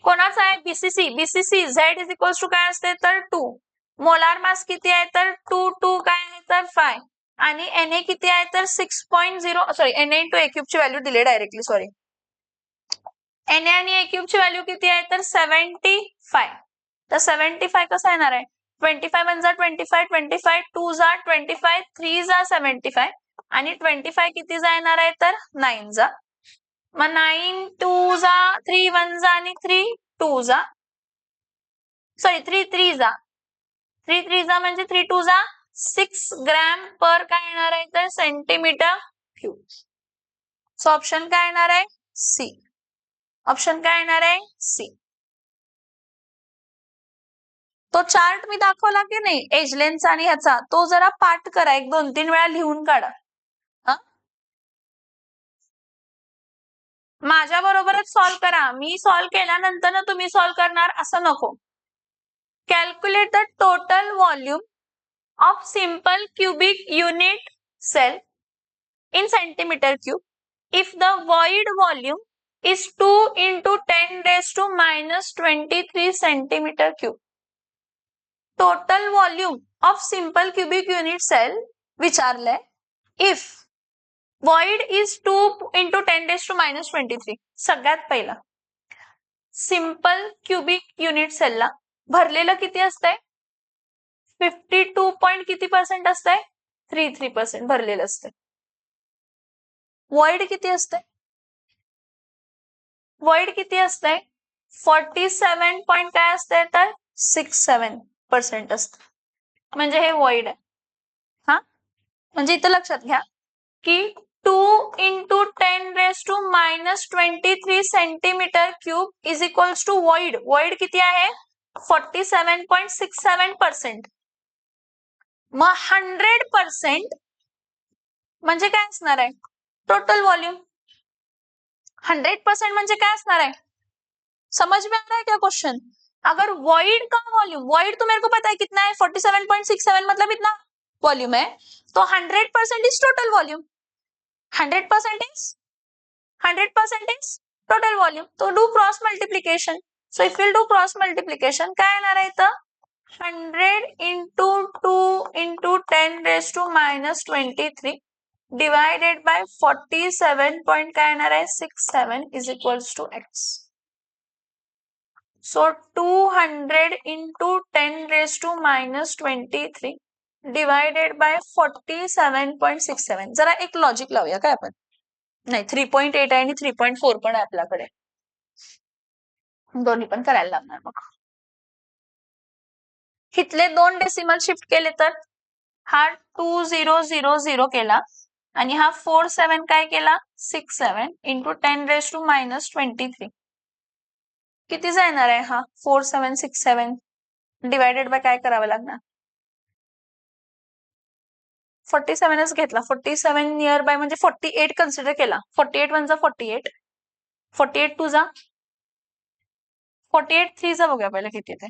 कोणाचा आहे? BCC. Z is equals to काय असते तर 2. मोलार मास किती आहे तर 2 काय आहे तर 5. आणि Na किती आहे तर 6.0. Sorry, Na into A cube ची व्हॅल्यू दिली डायरेक्टली. सॉरी, Na आणि A क्यूब ची व्हॅल्यू किती आहे तर 75. तर 75 कसं येणार आहे? 25 1 जा 25, 25 2 जा 25, 3 जा 75 आणि 25 किती जा येणार आहे तर 9 जा. मग 9 2 जा 3 1 जा आणि 3 2 जा. सॉरी 3 3 जा. 3 3 जा म्हणजे 3 2 जा 6 ग्रॅम पर काय येणार आहे तर सेंटीमीटर क्यूब. सो ऑप्शन काय येणार आहे? सी. ऑप्शन काय येणार आहे? सी. तो चार्ट मी दाखवला की नाही एजलेनचा आणि ह्याचा, तो जरा पाठ करा, एक 2-3 वेळा लिहून काढा. माझ्या बरोबरच सॉल्व्ह करा. मी सॉल्व्ह केल्यानंतर ना तुम्ही सॉल्व्ह करणार असं नको. Calculate the total volume of simple cubic unit cell in centimeter cube if the void volume is 2 into 10 raised to minus 23 centimeter cube. Total volume of simple cubic unit cell विचारलंय if void is 2 into 10 raised to minus 23. सगळ्यात पहिला सिंपल क्यूबिक युनिट सेलला भरलेलं किती असतंय? 52 पॉइंट किती पर्सेंट असतंय? 33% भरलेलं असतंय. वॉइड किती असतंय? वॉइड किती असतंय? 47 पॉइंट काय असतंय तर 67% असतं. म्हणजे हे वॉइड आहे. हा म्हणजे इथं लक्षात घ्या की 2 into 10 raised to minus 23 centimetre cube is equals to void. Void किती आहे? 47.67%. मग 100% म्हणजे काय असणार आहे? Total volume. 100% म्हणजे काय असणार है? समझ में आ रहा है क्या क्वेश्चन? अगर वॉइड का वॉल्यूम, वॉइड तो मेरे को पता है कितना है, 47.67 मतलब इतना वॉल्यूम है, तो 100% is total volume. 100% is total volume. तो do cross multiplication. So if will do cross multiplication काय येणार आहे इथं? 100 into 2 into 10 raised to minus 23 divided by 47 point काय येणार आहे? 67 is equals to x. So 200 into 10 raised to minus 23 divided by 47.67. जरा एक लॉजिक लावूया काय आपण? नाही 3.8 आहे आणि 3.4 पण आहे आपल्याकडे. दोन्ही पण करायला लागणार मग. इथले 2 डेसिमल शिफ्ट केले तर हा 2000 केला आणि हा 47 काय केला? 67 into 10 raised to minus 23. कितीचा येणार आहे हा? 4767 डिवायडेड बाय काय करावं लागणार? 47च घेतला. 47 नियर बाय म्हणजे 48 कन्सिडर केला. 48 1 जा 48, 48 2 जा 48 3 जा बघूया पहिला किती येते.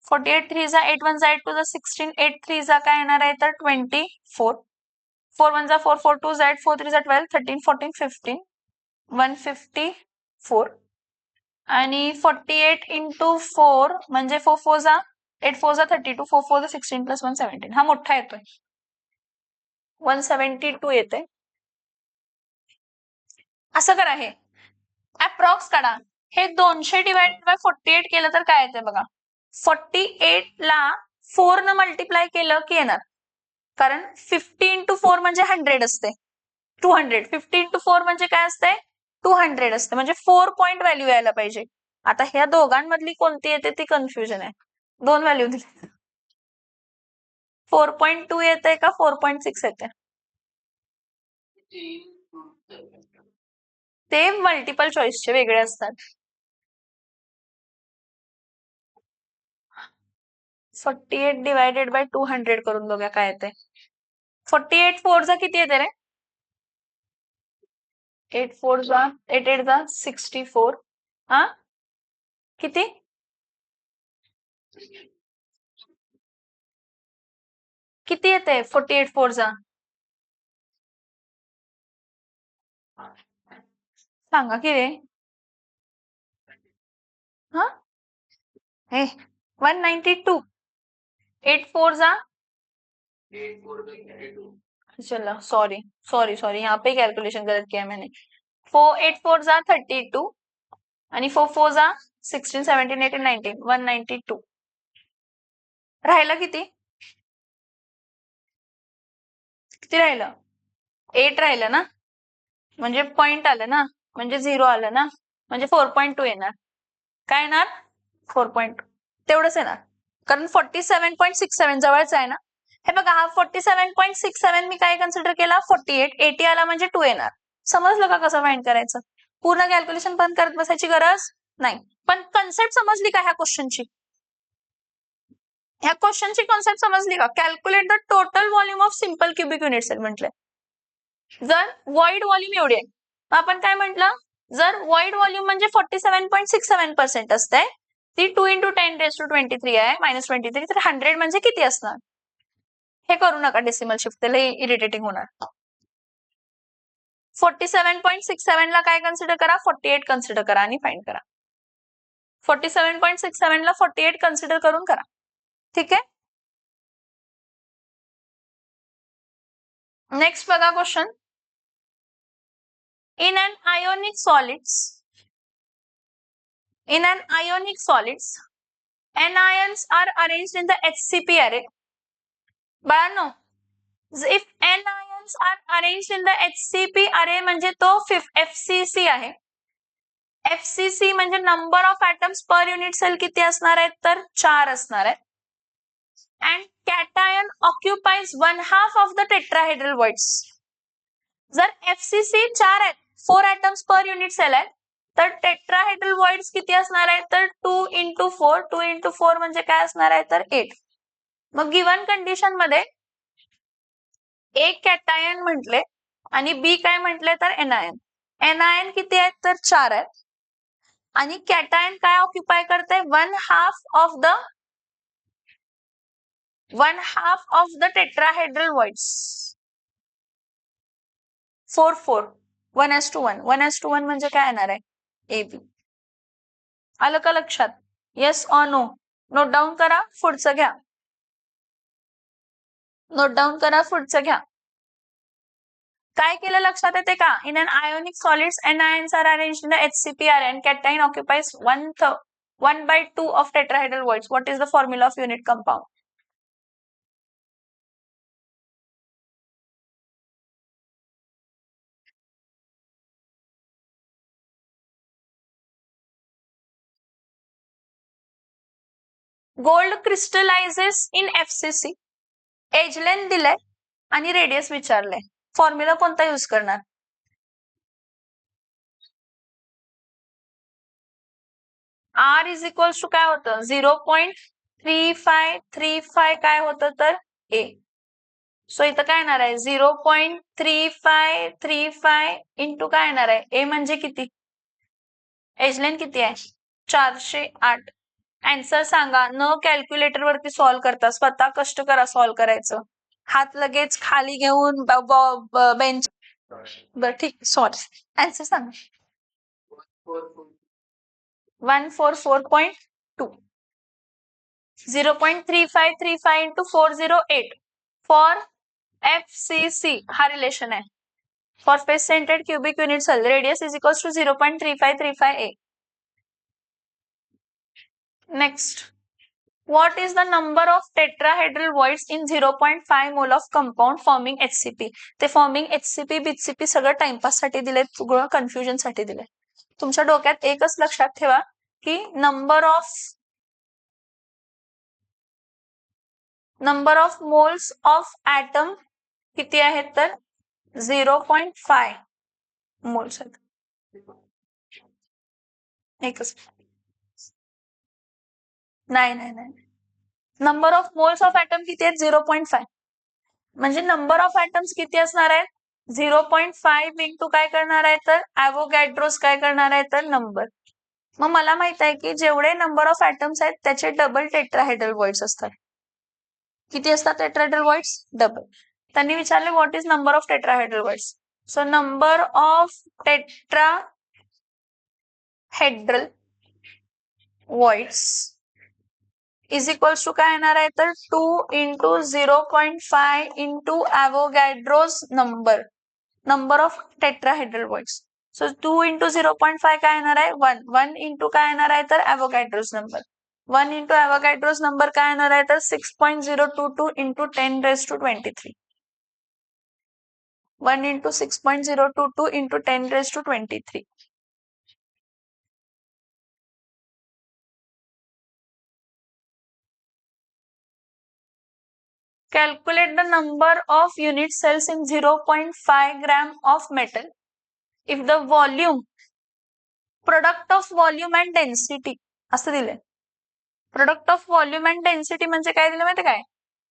48 3 जा 8 1 जा 8 2 जा 16, 8 3 जा काय येणार आहे तर 24, 4 1 जा 4 4 2 जा 8 4 3 जा 12 13 14 15 154 आणि 48 into 4 म्हणजे 4 4 जा 8 4 जा 32 4 4 जा 16 plus 117. हा मोठा येतोय. 172 येते. असं करा, हे अप्रॉक्स काढा. हे 200 डिवाइडेड बाय 48 केलं तर काय येते बघा. 48 ला 4 न मल्टिप्लाय केलं की येणार, कारण 50 into 4 म्हणजे 100 असते. 200. 50 into 4 म्हणजे काय असते? 200 असते. म्हणजे 4 पॉइंट व्हॅल्यू यायला पाहिजे. आता ह्या दोघांमधली कोणती येते ती कन्फ्युजन आहे. 2 व्हॅल्यू दिली. 4.2 येते का 4.6 येते? ते मल्टिपल चॉईसचे वेगळे असतात. 48 डिवायडेड बाय 200 करून बघा काय येते. 48 4 जा किती येते रे? 8 4 जा 8 8 जा 64. हा किती? किती येते 48 4 जा? सांगा की रे. हा हे 192. 8 4 जा चलो सॉरी सॉरी सॉरी यहाँ पे कैलकुलेशन गलत किया मैंने. 8 4 जा 32 आणि 4 4 जा 16 17 18 19 192. राहिला किती? किती राहिलं? 8 राहिलं ना, म्हणजे पॉइंट आलं ना, म्हणजे 0 आलं ना, म्हणजे 4.2 येणार. काय येणार? 4.2 तेवढंच येणार, कारण 47.67 जवळच आहे ना. हे बघा, हा 47.67 मी काय कन्सिडर केला? 48. 80 आला म्हणजे 2 येणार. समजलं का कसं फाइंड करायचं? पूर्ण कॅल्क्युलेशन पण करत बसायची गरज नाही, पण कन्सेप्ट समजली का ह्या क्वेश्चनची? ह्या क्वेश्चनची कॉन्सेप्ट समजली का? Calculate the total volume of simple cubic unit cell म्हटलंय. जर व्हॉइड व्हॉल्यूम एवढी आहे, आपण काय म्हटलं, जर व्हॉइड व्हॉल्यूम म्हणजे 47.67% असते, ती 2 × 10⁻23 आहे, -23, तर 100 म्हणजे किती असणार? हे करू नका डेसिमल शिफ्ट, त्याला इरिटेटिंग होणार. 47.67 ला काय कन्सिडर करा, 48 कन्सिडर करा आणि फाइंड करा. 47.67 ला 48 कन्सिडर करून करा. ठीक आहे. नेक्स्ट बघा question. In an ionic solids, anions are arranged in the HCP array. बाळांनो, if anions are arranged in the HCP array म्हणजे तो FCC आहे. FCC म्हणजे number of atoms per unit cell किती असणार आहेत, तर 4 असणार आहे. And cation occupies 1/2 of the tetrahedral voids. जर FCC 4 आहेत, 4 atoms per unit cell आहे, तर टेट्राहेड्रल वॉइड्स किती असणार आहे, तर 2 × 4, 2 × 4 म्हणजे काय असणार आहे, तर 8. मग गिवन कंडिशन मध्ये ए कॅटायन म्हटले आणि बी काय म्हटले, तर एनायन. एनायन किती आहेत, तर 4 आहेत. आणि कॅटायन काय ऑक्युपाय करते, 1/2 ऑफ द टेट्राहेड्रल वॉइड्स. 4 4 1:1 1:1 म्हणजे काय येणार आहे, ए बी. आलं का लक्षात? Yes or no? Note down करा, पुढचं घ्या. नोट डाऊन करा, पुढचं घ्या. काय केलं लक्षात येते का? In an ionic solids anions are arranged in the HCP array and cation occupies 1/2 of tetrahedral voids. What is the formula of unit compound? Gold crystallises in FCC. Edge length दिलंय आणि रेडियस विचारलंय. फॉर्म्युला कोणता यूज करणार? R इज इक्वल्स टू काय होतं, 0.3535 काय होतं, तर A. सो इथं काय येणार आहे, 0.3535 इंटू काय येणार आहे, A म्हणजे किती, एज लेंथ किती आहे, 408. आन्सर सांगा, न कॅल्क्युलेटर वरती सॉल्व्ह करता, स्वतः कष्ट करा सॉल्व्ह करायचं. हात लगेच खाली घेऊन बेंच. बर ठीक, सॉरी. आन्सर सांगा. 144.2. 0.3535 into 408 for FCC हा रिलेशन आहे. For face centered cubic unit cell, radius is equals to 0.3535 A. Next, what is the number of tetrahedral voids in 0.5 mole of compound forming HCP? ते फॉर्मिंग HCP BCP सगळं टाइमपास साठी दिले, सगळं कन्फ्युजन साठी दिले. तुमच्या डोक्यात एकच लक्षात ठेवा की number of moles of atom किती आहेत, तर 0.5 मोल्स आहेत. एकच नाही, number of moles of atom किती आहेत, 0.5. म्हणजे नंबर ऑफ ॲटम्स किती असणार आहेत, 0.5 इंटू काय करणार आहे, तर ॲव्होगॅड्रोस काय करणार आहे, तर नंबर. मग मला माहित आहे की जेवढे नंबर ऑफ ॲटम्स आहेत त्याचे डबल टेट्राहेड्रल वॉइड्स असतात. किती असतात टेट्राहेड्रल वॉइड्स, डबल. त्यांनी विचारले what is number of tetrahedral voids. So number of tetrahedral voids is equals to काय येणार आहे, तर 2 × 0.5 into Avogadro's number of tetrahedral voids. So 2 × 0.5 काय येणार आहे, 1. 1 इंटू काय येणार आहे, तर ॲव्होगॅड्रोस नंबर. 1 इंटू ॲव्होगॅड्रोस नंबर काय येणार आहे, तर 6.022 into 10⁻23. 1 into 6.022 into 10⁻23. Calculate the number of unit cells in 0.5 gram of metal if the volume product of volume and density असं दिलंय. Product of volume and density म्हणजे काय दिलं माहिती काय?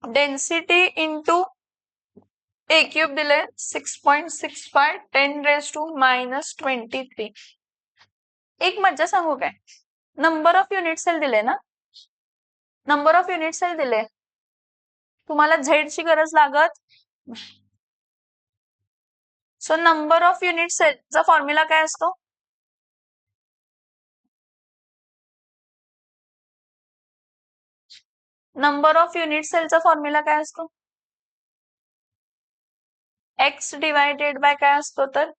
डेन्सिटी इंटू ए क्यूब दिले 6.65 10⁻⁻23. एक मज्जा सांगू काय? नंबर ऑफ युनिट सेल दिले ना, नंबर ऑफ युनिट सेल दिले. तुम्हाला झेड ची गरज लागत. सो नंबर ऑफ युनिट सेलचा फॉर्म्युला काय असतो? नंबर ऑफ युनिट सेलचा फॉर्म्युला काय असतो? एक्स डिवायडेड बाय काय असतो तर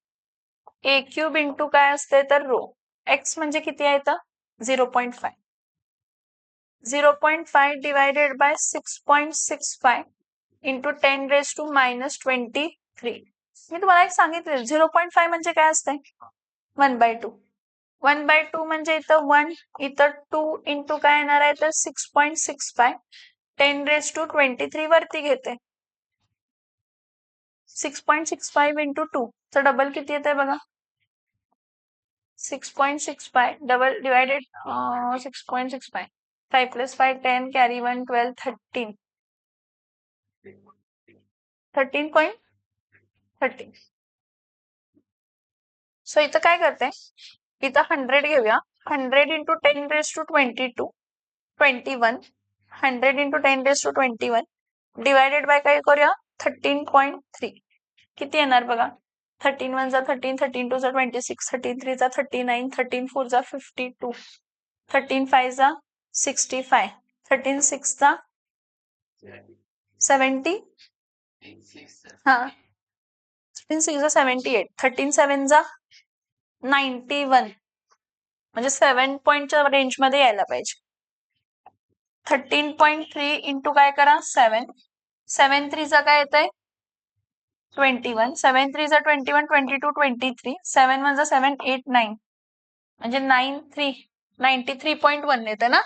ए क्यूब इंटू काय असते तर रो. एक्स म्हणजे किती आहे तर 0.5. 0.5 डिवायडेड बाय 6.65 इंटू 10⁻⁻23. मी तुम्हाला एक सांगितलं 0.5 म्हणजे काय असते 1/2. 1/2 म्हणजे इथं 1 इथं 2 इंटू काय येणार आहे तर 6.65 10⁻23 वरती घेते. 6.65 इंटू 2 तर डबल किती येते बघा 6.65 डबल डिवायडेड 6.65 5 + 5 10 कॅरी 1 12 13 13.13. सो इथं काय करते इथं 100 घेऊया 100 इंटू 10⁻22 21 100 इंटू 10⁻21 डिवायडेड बाय काय करूया 13.3. किती येणार बघा 13 1 जा 13 13 2 जा 26 13 3 जा 39 13 4 जा 52 13 5 जा 65 13 6 जा 70 हा 13 6 जा 78 13 7 जा 91 म्हणजे 7 पॉइंटच्या रेंज मध्ये यायला पाहिजे. 13.3 इंटू काय करा 7 7 3 जा काय येत आहे 21 7 3 जा 21 22 23 7 1 जा 7 8 9 म्हणजे 93.1 येते ना.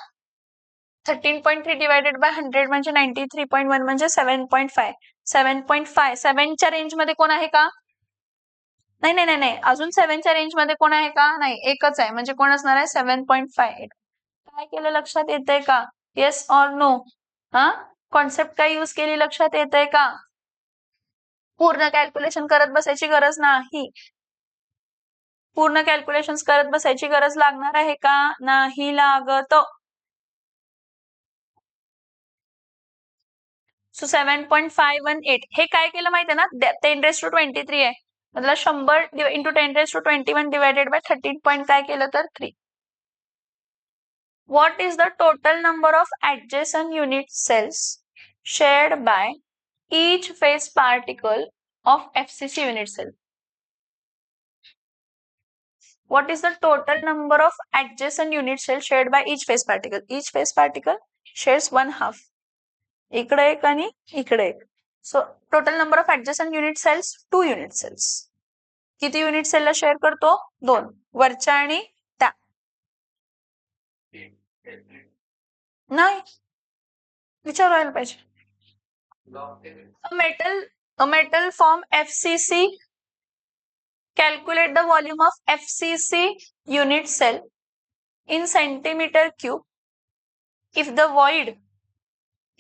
13.3 डिवायडेड बाय 100 म्हणजे 93.1 म्हणजे 7.5 7.5 7 च्या रेंज मध्ये कोण आहे का नाही नाही नाही अजून 7 च्या रेंज मध्ये कोण आहे का नाही एकच आहे म्हणजे कोण असणार आहे 7.5. काय केलं लक्षात येतंय का येस ऑर नो हा कॉन्सेप्ट काय यूज केली लक्षात येतंय का पूर्ण कॅल्क्युलेशन करत बसायची गरज नाही. पूर्ण कॅल्क्युलेशन करत बसायची गरज लागणार आहे का नाही लागत. सो 7.518 हे काय केलं माहिती आहे ना 10⁻23 आहे मतलब 100 इंटू 10⁻21 डिवायडेड बाय 13 पॉइंट काय केलं तर 3. What is the total number of adjacent unit cells shared by each phase particle of FCC unit cell? What is the total number of adjacent unit cells shared by each phase particle? Each phase particle shares 1/2. इकडे एक आणि इकडे एक. So total number of adjacent unit cells 2 unit cells. किती युनिट सेलला शेअर करतो 2 वरच्या आणि त्या नाही विचारायला पाहिजे. A metal form FCC. Calculate the volume of FCC unit cell in centimeter cube if the void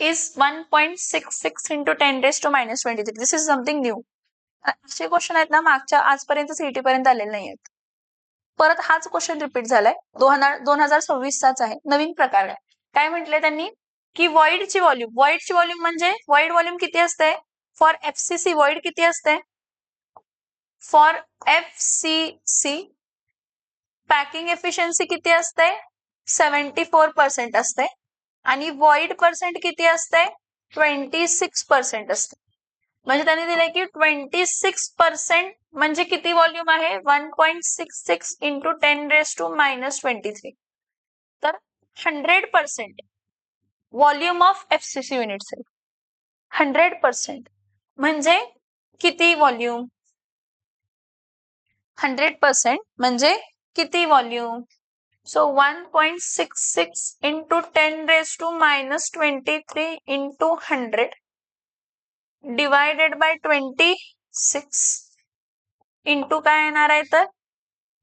is 1.66 into 10⁻⁻23. This is something new. असे क्वेश्चन आहेत ना मागच्या आजपर्यंत सीईटी पर्यंत आलेले नाही आहेत. परत हाच क्वेश्चन रिपीट झालाय 2026चाच आहे नवीन प्रकार आहे. काय म्हटले त्यांनी की व्हॉइडची व्हॉल्यूम म्हणजे व्हॉइड व्हॉल्यूम किती असते फॉर एफसीसी व्हॉइड किती असते फॉर एफसीसी पॅकिंग एफिशियन्सी किती असते 74% असते आणि व्हॉइड पर्सेंट किती असते 26% असते. म्हणजे त्यांनी दिलंय की 26% म्हणजे किती व्हॉल्यूम आहे 1.66 इंटू 10⁻⁻23. तर 100% volume of FCC unit cell 100% म्हणजे किती व्हॉल्यूम 100% म्हणजे किती volume. So 1.66 into 10⁻⁻23 into 100 divided by 26 into काय येणार आहे तर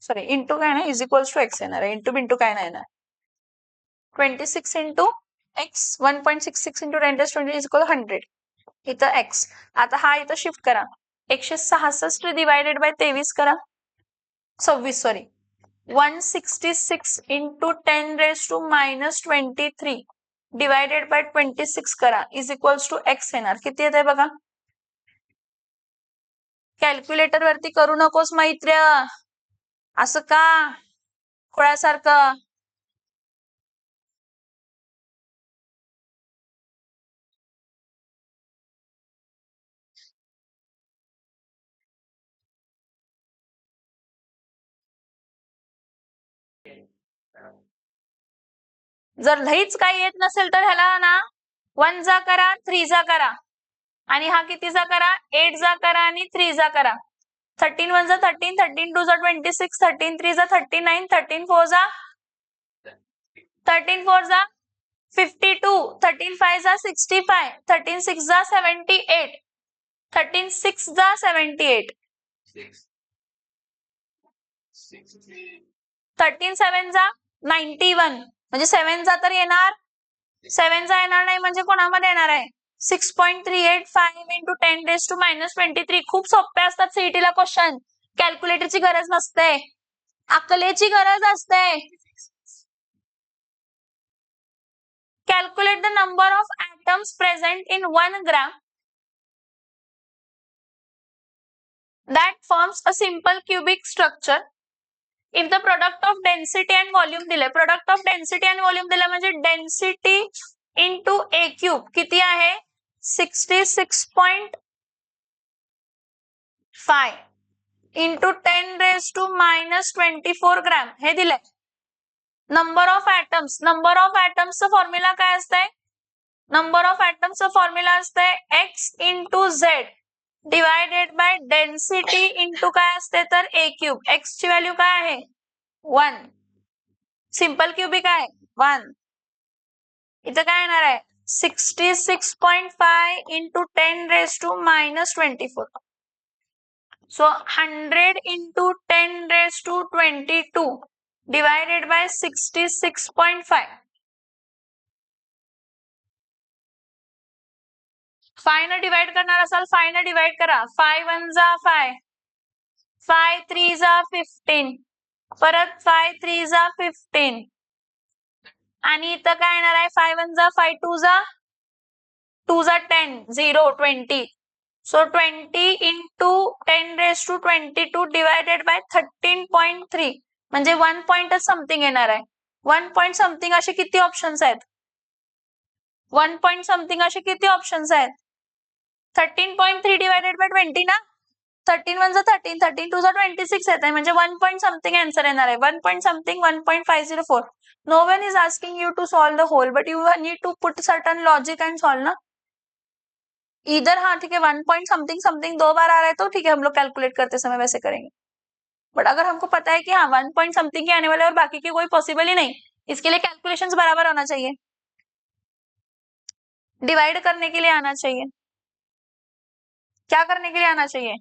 सॉरी इंटू काय नाही इज इक्वल्स टू एक्स येणार आहे. इंटू बिंटू काय नाही येणार. 26 into x 1.66 into 10⁻20 is equal 100. इथं एक्स. आता हा इथं शिफ्ट करा. 166 डिवायडेड बाय 23 करा. 26 सॉरी 166 इंटू 10⁻23 डिवायडेड बाय 26 करा इज इक्वल्स टू एक्स येणार. किती येत आहे बघा. कॅल्क्युलेटर वरती करू नकोस मैत्र्य. असं का खोळ्यासारखं. जर लईच काही येत नसेल तर ह्याला ना 1 जा करा 3 जा करा आणि हा कितीचा करा 8 जा करा आणि 3 जा करा. 13 1 जा 13 13 2 जा 26 13 3 जा 39 13 4 जा 13 4 जा 52 13 5 जा 65 13 6 जा 78 13 6 जा 78 13 7 जा 91 म्हणजे 7 जा तर येणार 7 जा येणार नाही म्हणजे कोणामध्ये येणार आहे 6.385 इंटू 10⁻23. खूप सोपे असतात सीईटीला क्वेश्चन. कॅल्क्युलेटरची गरज नसते. अकलेची गरज असते. Calculate the number of atoms present in 1 gram that forms a simple cubic structure if the product of density and volume दिले. प्रोडक्ट ऑफ डेन्सिटी आणि व्हॉल्यूम दिला म्हणजे डेन्सिटी इंटू ए क्यूब किती आहे 66.5 इंटू 10⁻24 ग्रॅम हे दिलंय. नंबर ऑफ ऍटम्स फॉर्म्युला काय असतंय. नंबर ऑफ ऍटम्सचं फॉर्म्युला असतंय x into Z divided bye density into काय असते तर ए क्यूब. एक्स ची व्हॅल्यू काय आहे 1 सिंपल क्यूबिक आहे 1. इथं काय येणार आहे 66.5 into 10⁻24. So 100 into 10⁻22 divided by 66.5. 5 ने डिवाइड करणार असाल 5 ने डिवाइड करा. 5 1 जा 5 5 3 जा 15 परत 5 3 जा 15 आणि इथं काय येणार आहे 5 1 जा 5 2 जा 2 जा 10 0 20. So 20 into 10⁻22 divided by 13.3 म्हणजे 1 पॉइंट समथिंग येणार आहे. 1 पॉइंट समथिंग असे किती ऑप्शन्स आहेत 1 पॉइंट समथिंग असे किती ऑप्शन्स आहेत 13.3 डिवायडेड बाय 20 ना 13 1 जा 13 13 2 जा 26 येत आहे म्हणजे 1 पॉइंट समथिंग आन्सर येणार आहे. 1 point something 1.504. No one is asking you to solve the whole but you need to put certain logic and solve ना. इधर हाँ ठीक है 1 पॉइंट समथिंग समथिंग 2 बार आ रहा है तो ठीक है हम लोग कैलकुलेट करते समय वैसे करेंगे. बट अगर हमको पता है कि हाँ 1 पॉइंट समथिंग के आने वाले और बाकी के कोई पॉसिबल ही नहीं इसके लिए कैलकुलेशंस बराबर होना चाहिए. डिवाइड करने के लिए आना चाहिए. क्या करने के लिए आना चाहिए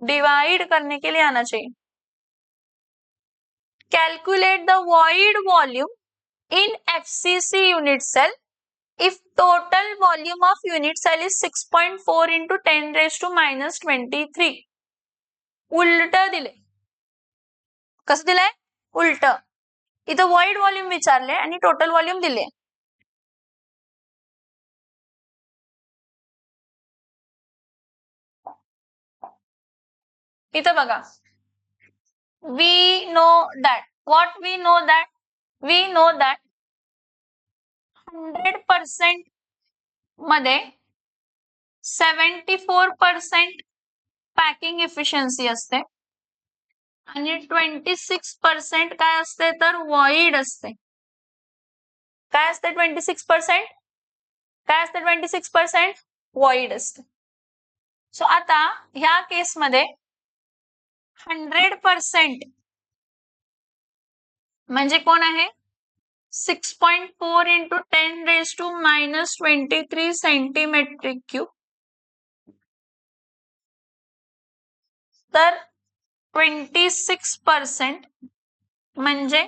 डिवाइड करने के लिए आना चाहिए. Calculate the void volume in FCC unit cell if total volume of unit cell is 6.4 into 10⁻23. उलट दिले. कसं दिलंय उलट. इथं वॉइड व्हॉल्यूम विचारले आणि टोटल व्हॉल्यूम दिले. इथं बघा we know that what we know that 100% मध्ये 74% पॅकिंग इफिशियन्सी असते आणि 26% काय असते तर वॉइड असते. काय असते 26% काय असते 26% वॉइड असते. सो आता ह्या केसमध्ये 100% म्हणजे कोण आहे 6.4 इंटू 10⁻23 सेंटीमेट्रिक क्यूब. तर 26% म्हणजे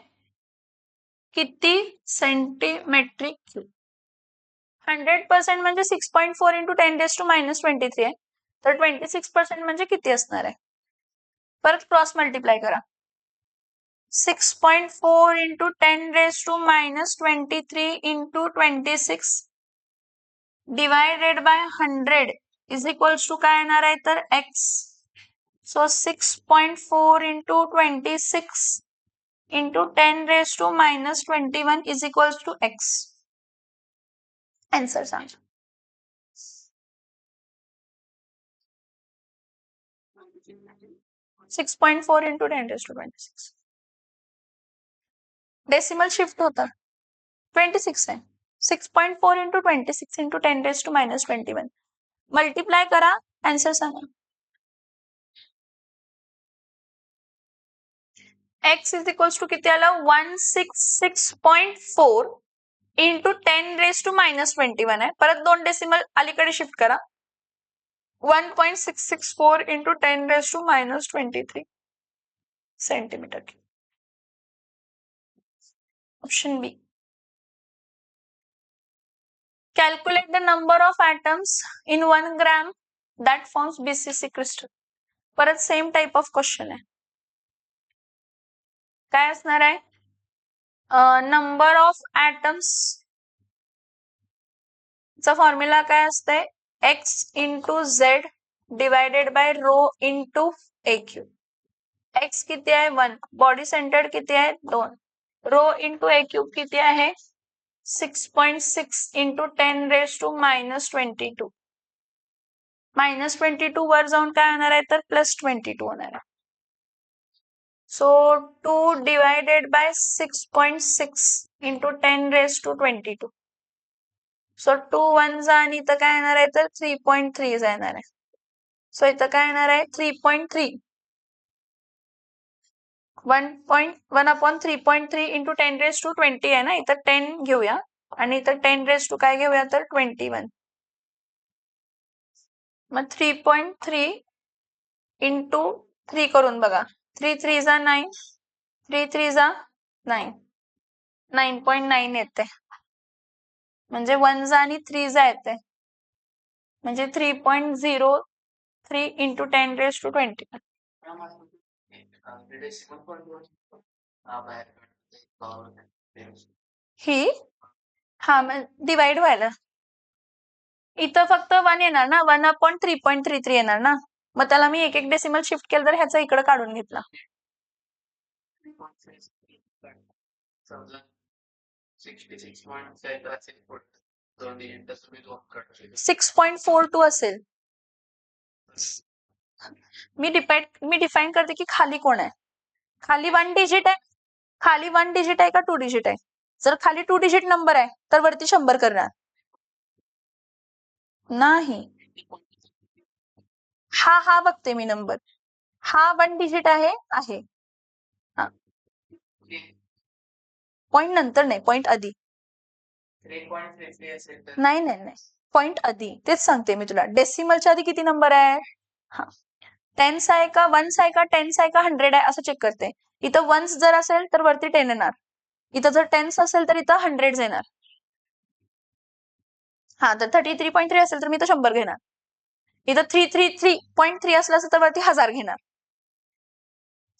किती सेंटीमेट्रिक क्यूब? 100% म्हणजे 6.4 इंटू 10⁻23 आहे. तर 26% म्हणजे किती असणार आहे? परत क्रॉस मल्टिप्लाय करा. 6.4 into 10⁻23 into 26 divided by 100 is equals to काय येणार आहे तर x. So 6.4 into 26 into 10⁻21 is equals to x. Answer सांगा. सिक्स 6.4 इंटू 10⁻26 डेसिमल शिफ्ट होता 26 आहे. 6.4 इंटू 26 इंटू 10⁻21 मल्टिप्लाय करा. आन्सर सांगा. x इज इक्वल्स टू किती आलं 166.4 इंटू 10⁻21 आहे. परत 2 डेसिमल अलीकडे शिफ्ट करा. 1.664 into 10⁻23 centimetre cube. Option B. Calculate the number of atoms in 1 gram that forms BCC crystal. परत सेम टाइप ऑफ क्वेश्चन आहे. काय असणार आहे? नंबर ऑफ ॲटम्स चा फॉर्म्युला काय असते? x into Z divided by rho into A cube. x किती आहे 1, बॉडी सेंटर्ड किती आहे 2, रो इंटू ए क्यूब किती आहे 6.6 इंटू 10⁻22 -22 वर जाऊन काय होणार आहे तर +22 होणार आहे. So 2 divided by 6.6 into 10⁻22. So 2 1 जा आणि इथं काय येणार आहे तर 3.3 येणार आहे. सो इथं काय येणार आहे 3.3. 1/3.3 इंटू 10⁻20 आहे ना, इथं 10 घेऊया आणि इथं 10 काय घेऊया तर 21. मग 3.3 इंटू 3 करून बघा. 3 3 जा 9, 3 3 जा 9, 9.9 येते. म्हणजे 1 जा आणि 3 जा येते. म्हणजे 3.03 इंटू 10⁻20. ही हा मग डिवाइड व्हायला इथं फक्त 1 येणार ना, 1/3.33 येणार ना. मग त्याला मी एक डेसिमल शिफ्ट केलं तर ह्याचा इकडे काढून घेतला. 6.42 असेल. मी डिफाईन करते की खाली कोण आहे. खाली 1 डिजिट आहे. खाली 1 डिजिट आहे का 2 डिजिट आहे? जर खाली 2 डिजिट नंबर आहे तर वरती 100 करणार नाही. हा बघते मी नंबर. हा 1 डिजिट आहे. पॉइंट नंतर नाही, पॉइंट आधी. नाही पॉइंट आधी. तेच सांगते मी तुला. डेसिमलच्या आधी किती नंबर आहे? हा 10 आहे का 1 आहे का 10 आहे का 100 आहे असं चेक करते. इथं 1 जर असेल तर वरती 10 येणार. इथं जर 10 असेल तर इथं 100 येणार. हा तर 33.3 असेल तर मी इथं 100 घेणार. इथं 333.3 असलं असेल तर वरती 1000 घेणार.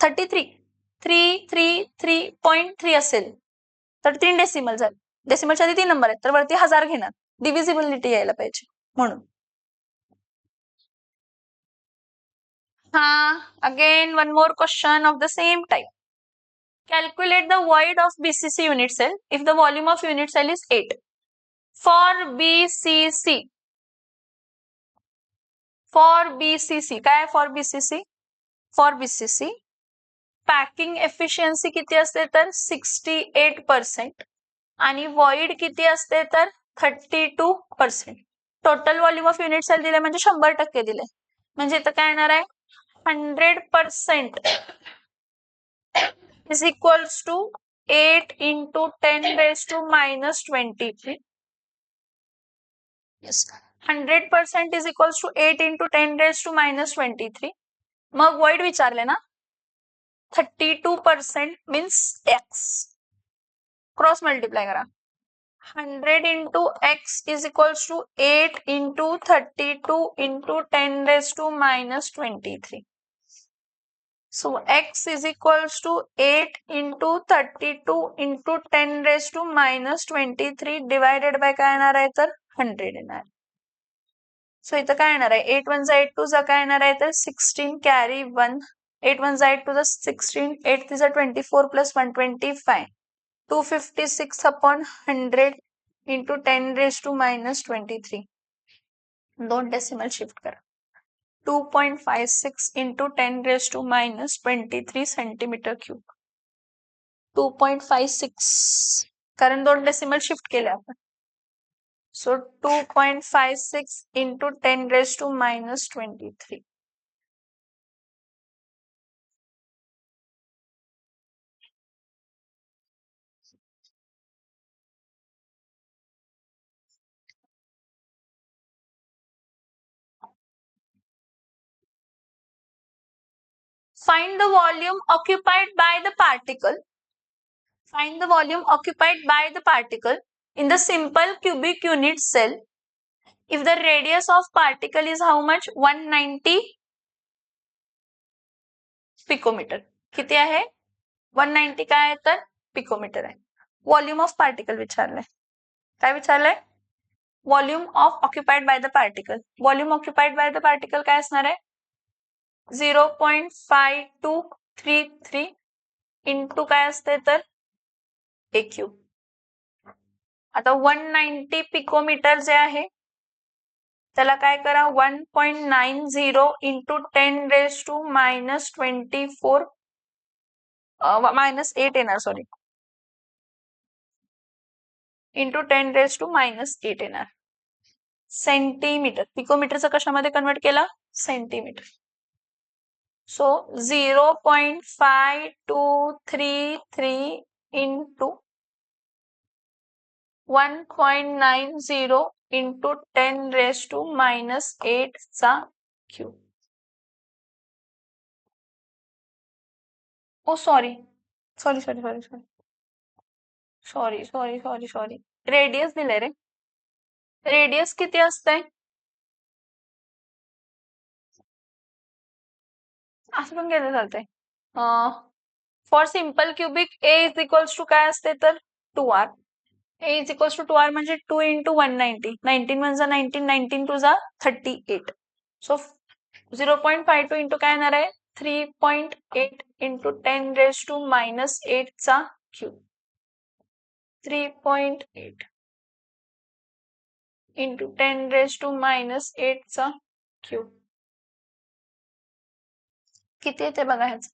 333.3 असेल तर 3 डेसिमल झाले. डेसिमलच्या आधी 3 नंबर आहेत तर वरती 1000 घेणार. डिव्हिजिबिलिटी यायला पाहिजे म्हणून. Again one more question of the same type. Calculate the void of BCC unit cell if the volume of unit cell is 8. For BCC काय for BCC? For BCC packing efficiency किती असते तर 68% आणि void किती असते तर 32%. Total volume of unit cell दिले म्हणजे 100% दिले. म्हणजे इथं काय येणार आहे 100% is equals to 8 into 10⁻23. Yes, 100% is equals to 8 into 10⁻23. मग void विचारले ना, 32% means x. क्रॉस मल्टिप्लाय करा. 100 into x is equals to 8 into 32 into 10 raised to minus 23. So x is equals to 8 into 32 into 10 raised to minus 23 divided by काय येणार आहे तर 100 येणार. सो इथं काय येणार आहे 8 1 8 2 चा काय येणार आहे तर 16 carry 1 8 1 8 2 16 8 3 24 plus 125 256 upon 100 into 10 raised to minus 23. दोन डेसिमल शिफ्ट करा. 2.56 into 10 raised to minus 23 centimetre cube. 2.56 कारण दोन डेसिमल शिफ्ट केले आपण. So 2.56 into 10 raised to minus 23. Find the volume occupied by the particle. Find the volume occupied by the particle in the simple cubic unit cell if the radius of particle is how much 190 picometre. किती आहे 190 काय आहे तर पिकोमीटर आहे. व्हॉल्यूम ऑफ पार्टिकल विचारलंय. काय विचारलंय volume of occupied by the particle. Volume occupied by the particle काय असणार आहे 0.5233 इंटू काय असते तर ए क्यूब. आता 190 पिकोमीटर जे आहे त्याला काय करा 1.90 into 10 raise to minus 24 minus 8 येणार sorry into 10 raise to minus 8 येणार. सेंटीमीटर पिकोमीटरचं कशामध्ये कन्वर्ट केला centimetre. So 0.5233 into 1.90 into 10 raise to minus 8 चा cube. Oh sorry sorry sorry sorry sorry sorry sorry sorry sorry radius दिलंय रे. रेडियस किती असतंय असं पण केलं चालतंय. For simple cubic A is equals to काय असते तर 2r. A is equals to 2r म्हणजे 2 इंटू 190 19 1 जा 19 19 2 जा 38. सो 0.52 इंटू काय येणार आहे 3.8 इंटू 10 रेज टू मायनस 8 चा cube. 3.8 into 10 raise to minus 8 चा क्यूब किती येते बघा ह्याचं.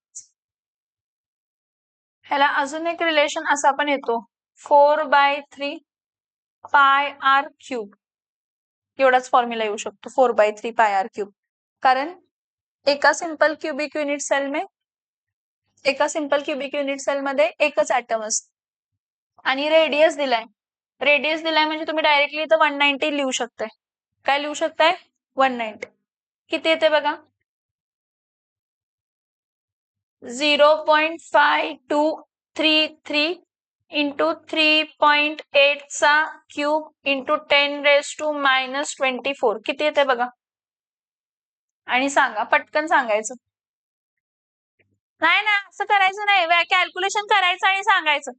ह्याला अजून एक रिलेशन असा पण येतो 4/3 पाय आर क्यूब. एवढाच फॉर्म्युला येऊ शकतो 4/3 पाय आर क्यूब. कारण एका सिंपल क्यूबिक युनिट सेल मध्ये एकच ऍटम असते आणि रेडियस दिलाय. रेडियस दिलाय म्हणजे तुम्ही डायरेक्टली इथं 190 लिहू शकताय. काय लिहू शकताय 190. किती येते बघा 0.5233 इंटू 3.8 चा cube into 10 raise to minus 24 किती येते बघा. आणि सांगा पटकन सांगायचं. नाही ना असं करायचं नाही कॅल्क्युलेशन करायचं आणि सांगायचं.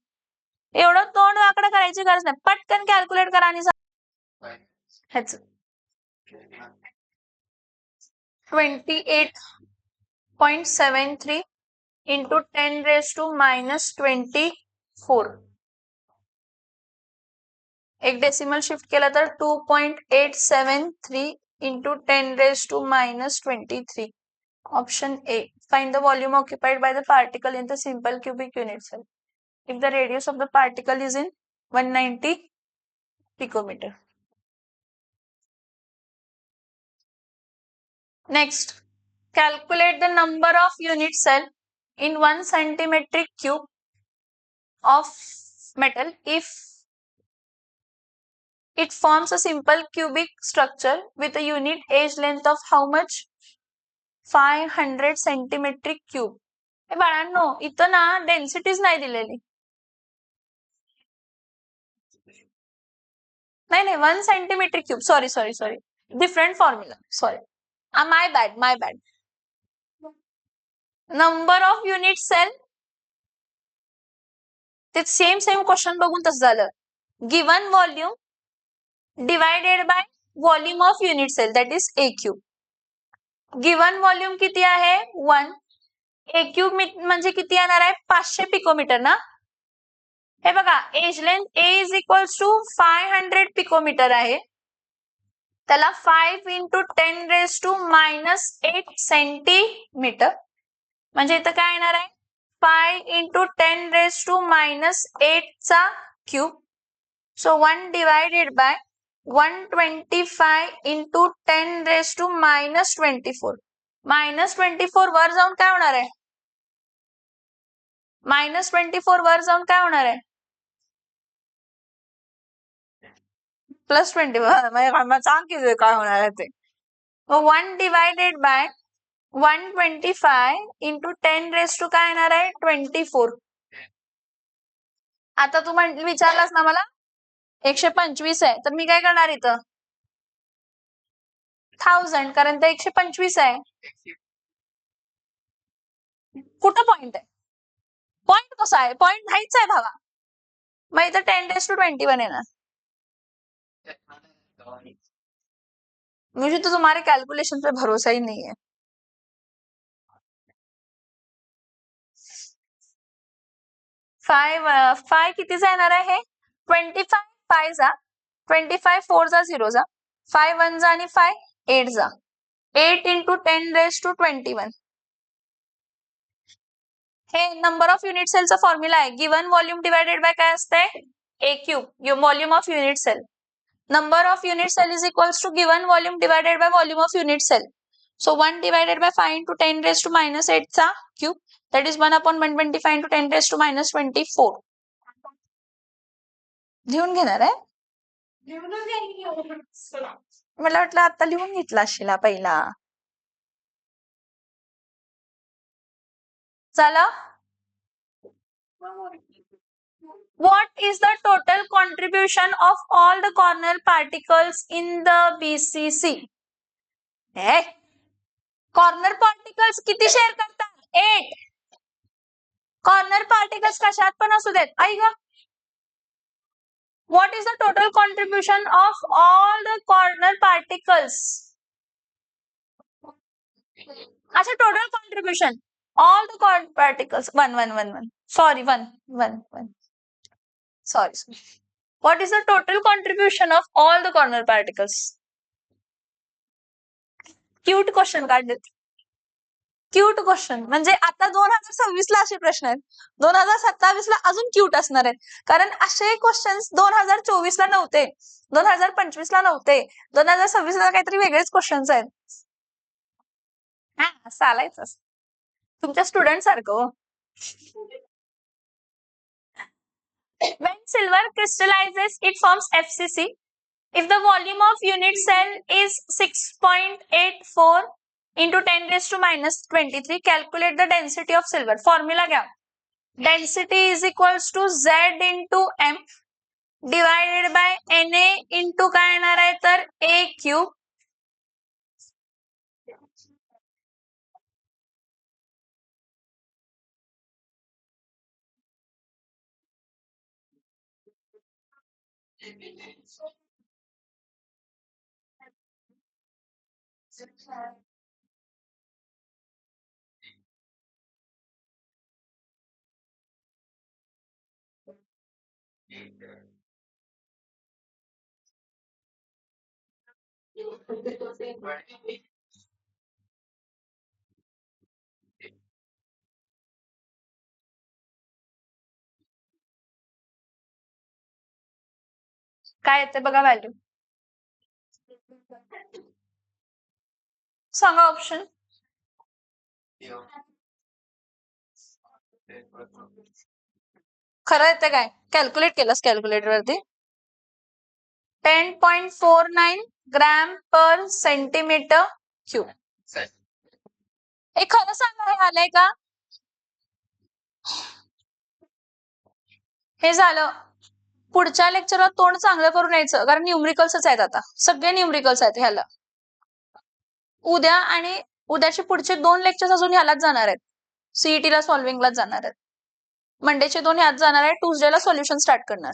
एवढं तोंड वाकडं करायची गरज नाही. पटकन कॅल्क्युलेट करा आणि ह्याच 28.73 इंटू 10 रेज टू मायनस 24. एक डेसिमल शिफ्ट केला तर 2.873 into 10 raise to minus 23. Option A. Find the volume occupied by the particle in the simple cubic unit cell if the radius of the particle is in 190 picometer. Next, calculate the number of unit cell in 1 centimetric cube of metal if it forms a simple cubic structure with a unit edge length of how much 500 centimetric cube बाळांनो इथं ना डेन्सिटीज नाही दिलेली. नाही 1 centimetre cube. Sorry different formula. Sorry, my bad. Number of unit cell, ते सेम क्वेश्चन बघून तसं झालं. Given volume divided by volume of unit cell that is A cube. Given volume किती आहे 1. ए क्यूब म्हणजे किती येणार आहे 500 पिकोमीटर ना. हे बघा edge length A is equals to 500 picometre आहे. त्याला 5 इंटू 10⁻⁻8 सेंटीमीटर म्हणजे इथं काय येणार आहे 5 इंटू 10⁻⁻8 चा cube. So 1 divided by 125 into 10⁻24. -24 वर जाऊन काय होणार आहे -24 वर जाऊन काय होणार आहे +20. सांग की काय होणार आहे ते. 1 डिवायडेड बाय 125 इंटू 10 काय येणार आहे 24. आता तू विचारलास ना मला 125 आहे तर मी काय करणार इथं 1000 कारण ते 125 आहे. कुठं पॉइंट आहे पॉइंट कसा आहे पॉइंट नाहीच आहे भावा. मग इथं 10⁻21 येणार. मुझे तो तुम्हारे कैलकुलेशन पे भरोसा ही नहीं है. फाय कितीचा येणार आहे 25 5 जा 25 4 जा 0 जा 5 1 जा आणि 5 8 जा 8 इंटू 10⁻21. हे नंबर ऑफ युनिट सेलचा फॉर्म्युला आहे. गिवन व्हॉल्यूम डिवायडेड बाय काय असते A cube volume of unit cell. Number of unit cell is equals to given volume divided by volume of unit cell. So 1 divided by 5 into 10⁻⁻8 चा cube, that is 1 upon 125 into 10⁻⁻24. लिहून घेणार आहे मला वाटलं आता लिहून घेतला असशीला पहिला. चला. What is the total contribution of all the corner particles in the BCC? Corner particles किती शेअर करतात 8. कॉर्नर पार्टिकल्स कशात पण असू देत. ऐक What is the total contribution of all the corner particles? अच्छा total contribution all the corner particles 1 sorry 1 sorry. What is the total contribution of all the corner particles? Cute question काढलेत. क्यूट क्वेश्चन म्हणजे आता 2026 ला असे प्रश्न आहेत 2027 ला अजून क्यूट असणार आहेत. कारण असे क्वेश्चन्स 2024 ला नव्हते 2025 ला नव्हते 2026 ला काहीतरी वेगळेच क्वेश्चन्स आहेत. हा चालायचं तुमच्या स्टुडंट सारखं. When silver crystallizes it forms FCC. If the volume of unit cell is 6.84 into 10⁻⁻23, calculate the density of silver. Formula घ्या. Density is equals to Z into M divided by Na into काय येणार आहे तर A cube. काय येते बघा व्हॅल्यू सांगा ऑप्शन. खरं येते काय कॅल्क्युलेट केलंस कॅल्क्युलेटर वरती 10.49 ग्रॅम पर सेंटीमीटर क्यूब. हे खरं सांगा हे आलंय का हे झालं. पुढच्या लेक्चरला तोंड चांगलं करून यायचं, कारण न्यूमरिकल्सच आहेत आता, सगळे न्यूमरिकल्स आहेत ह्याला. उद्या आणि उद्याचे पुढचे 2 लेक्चर्स अजून ह्यालाच जाणार आहेत, सीईटीला सॉल्व्हिंगलाच जाणार आहेत. मंडेचे 2 ह्यात जाणार आहे, ट्यूसडेला सोल्युशन स्टार्ट करणार.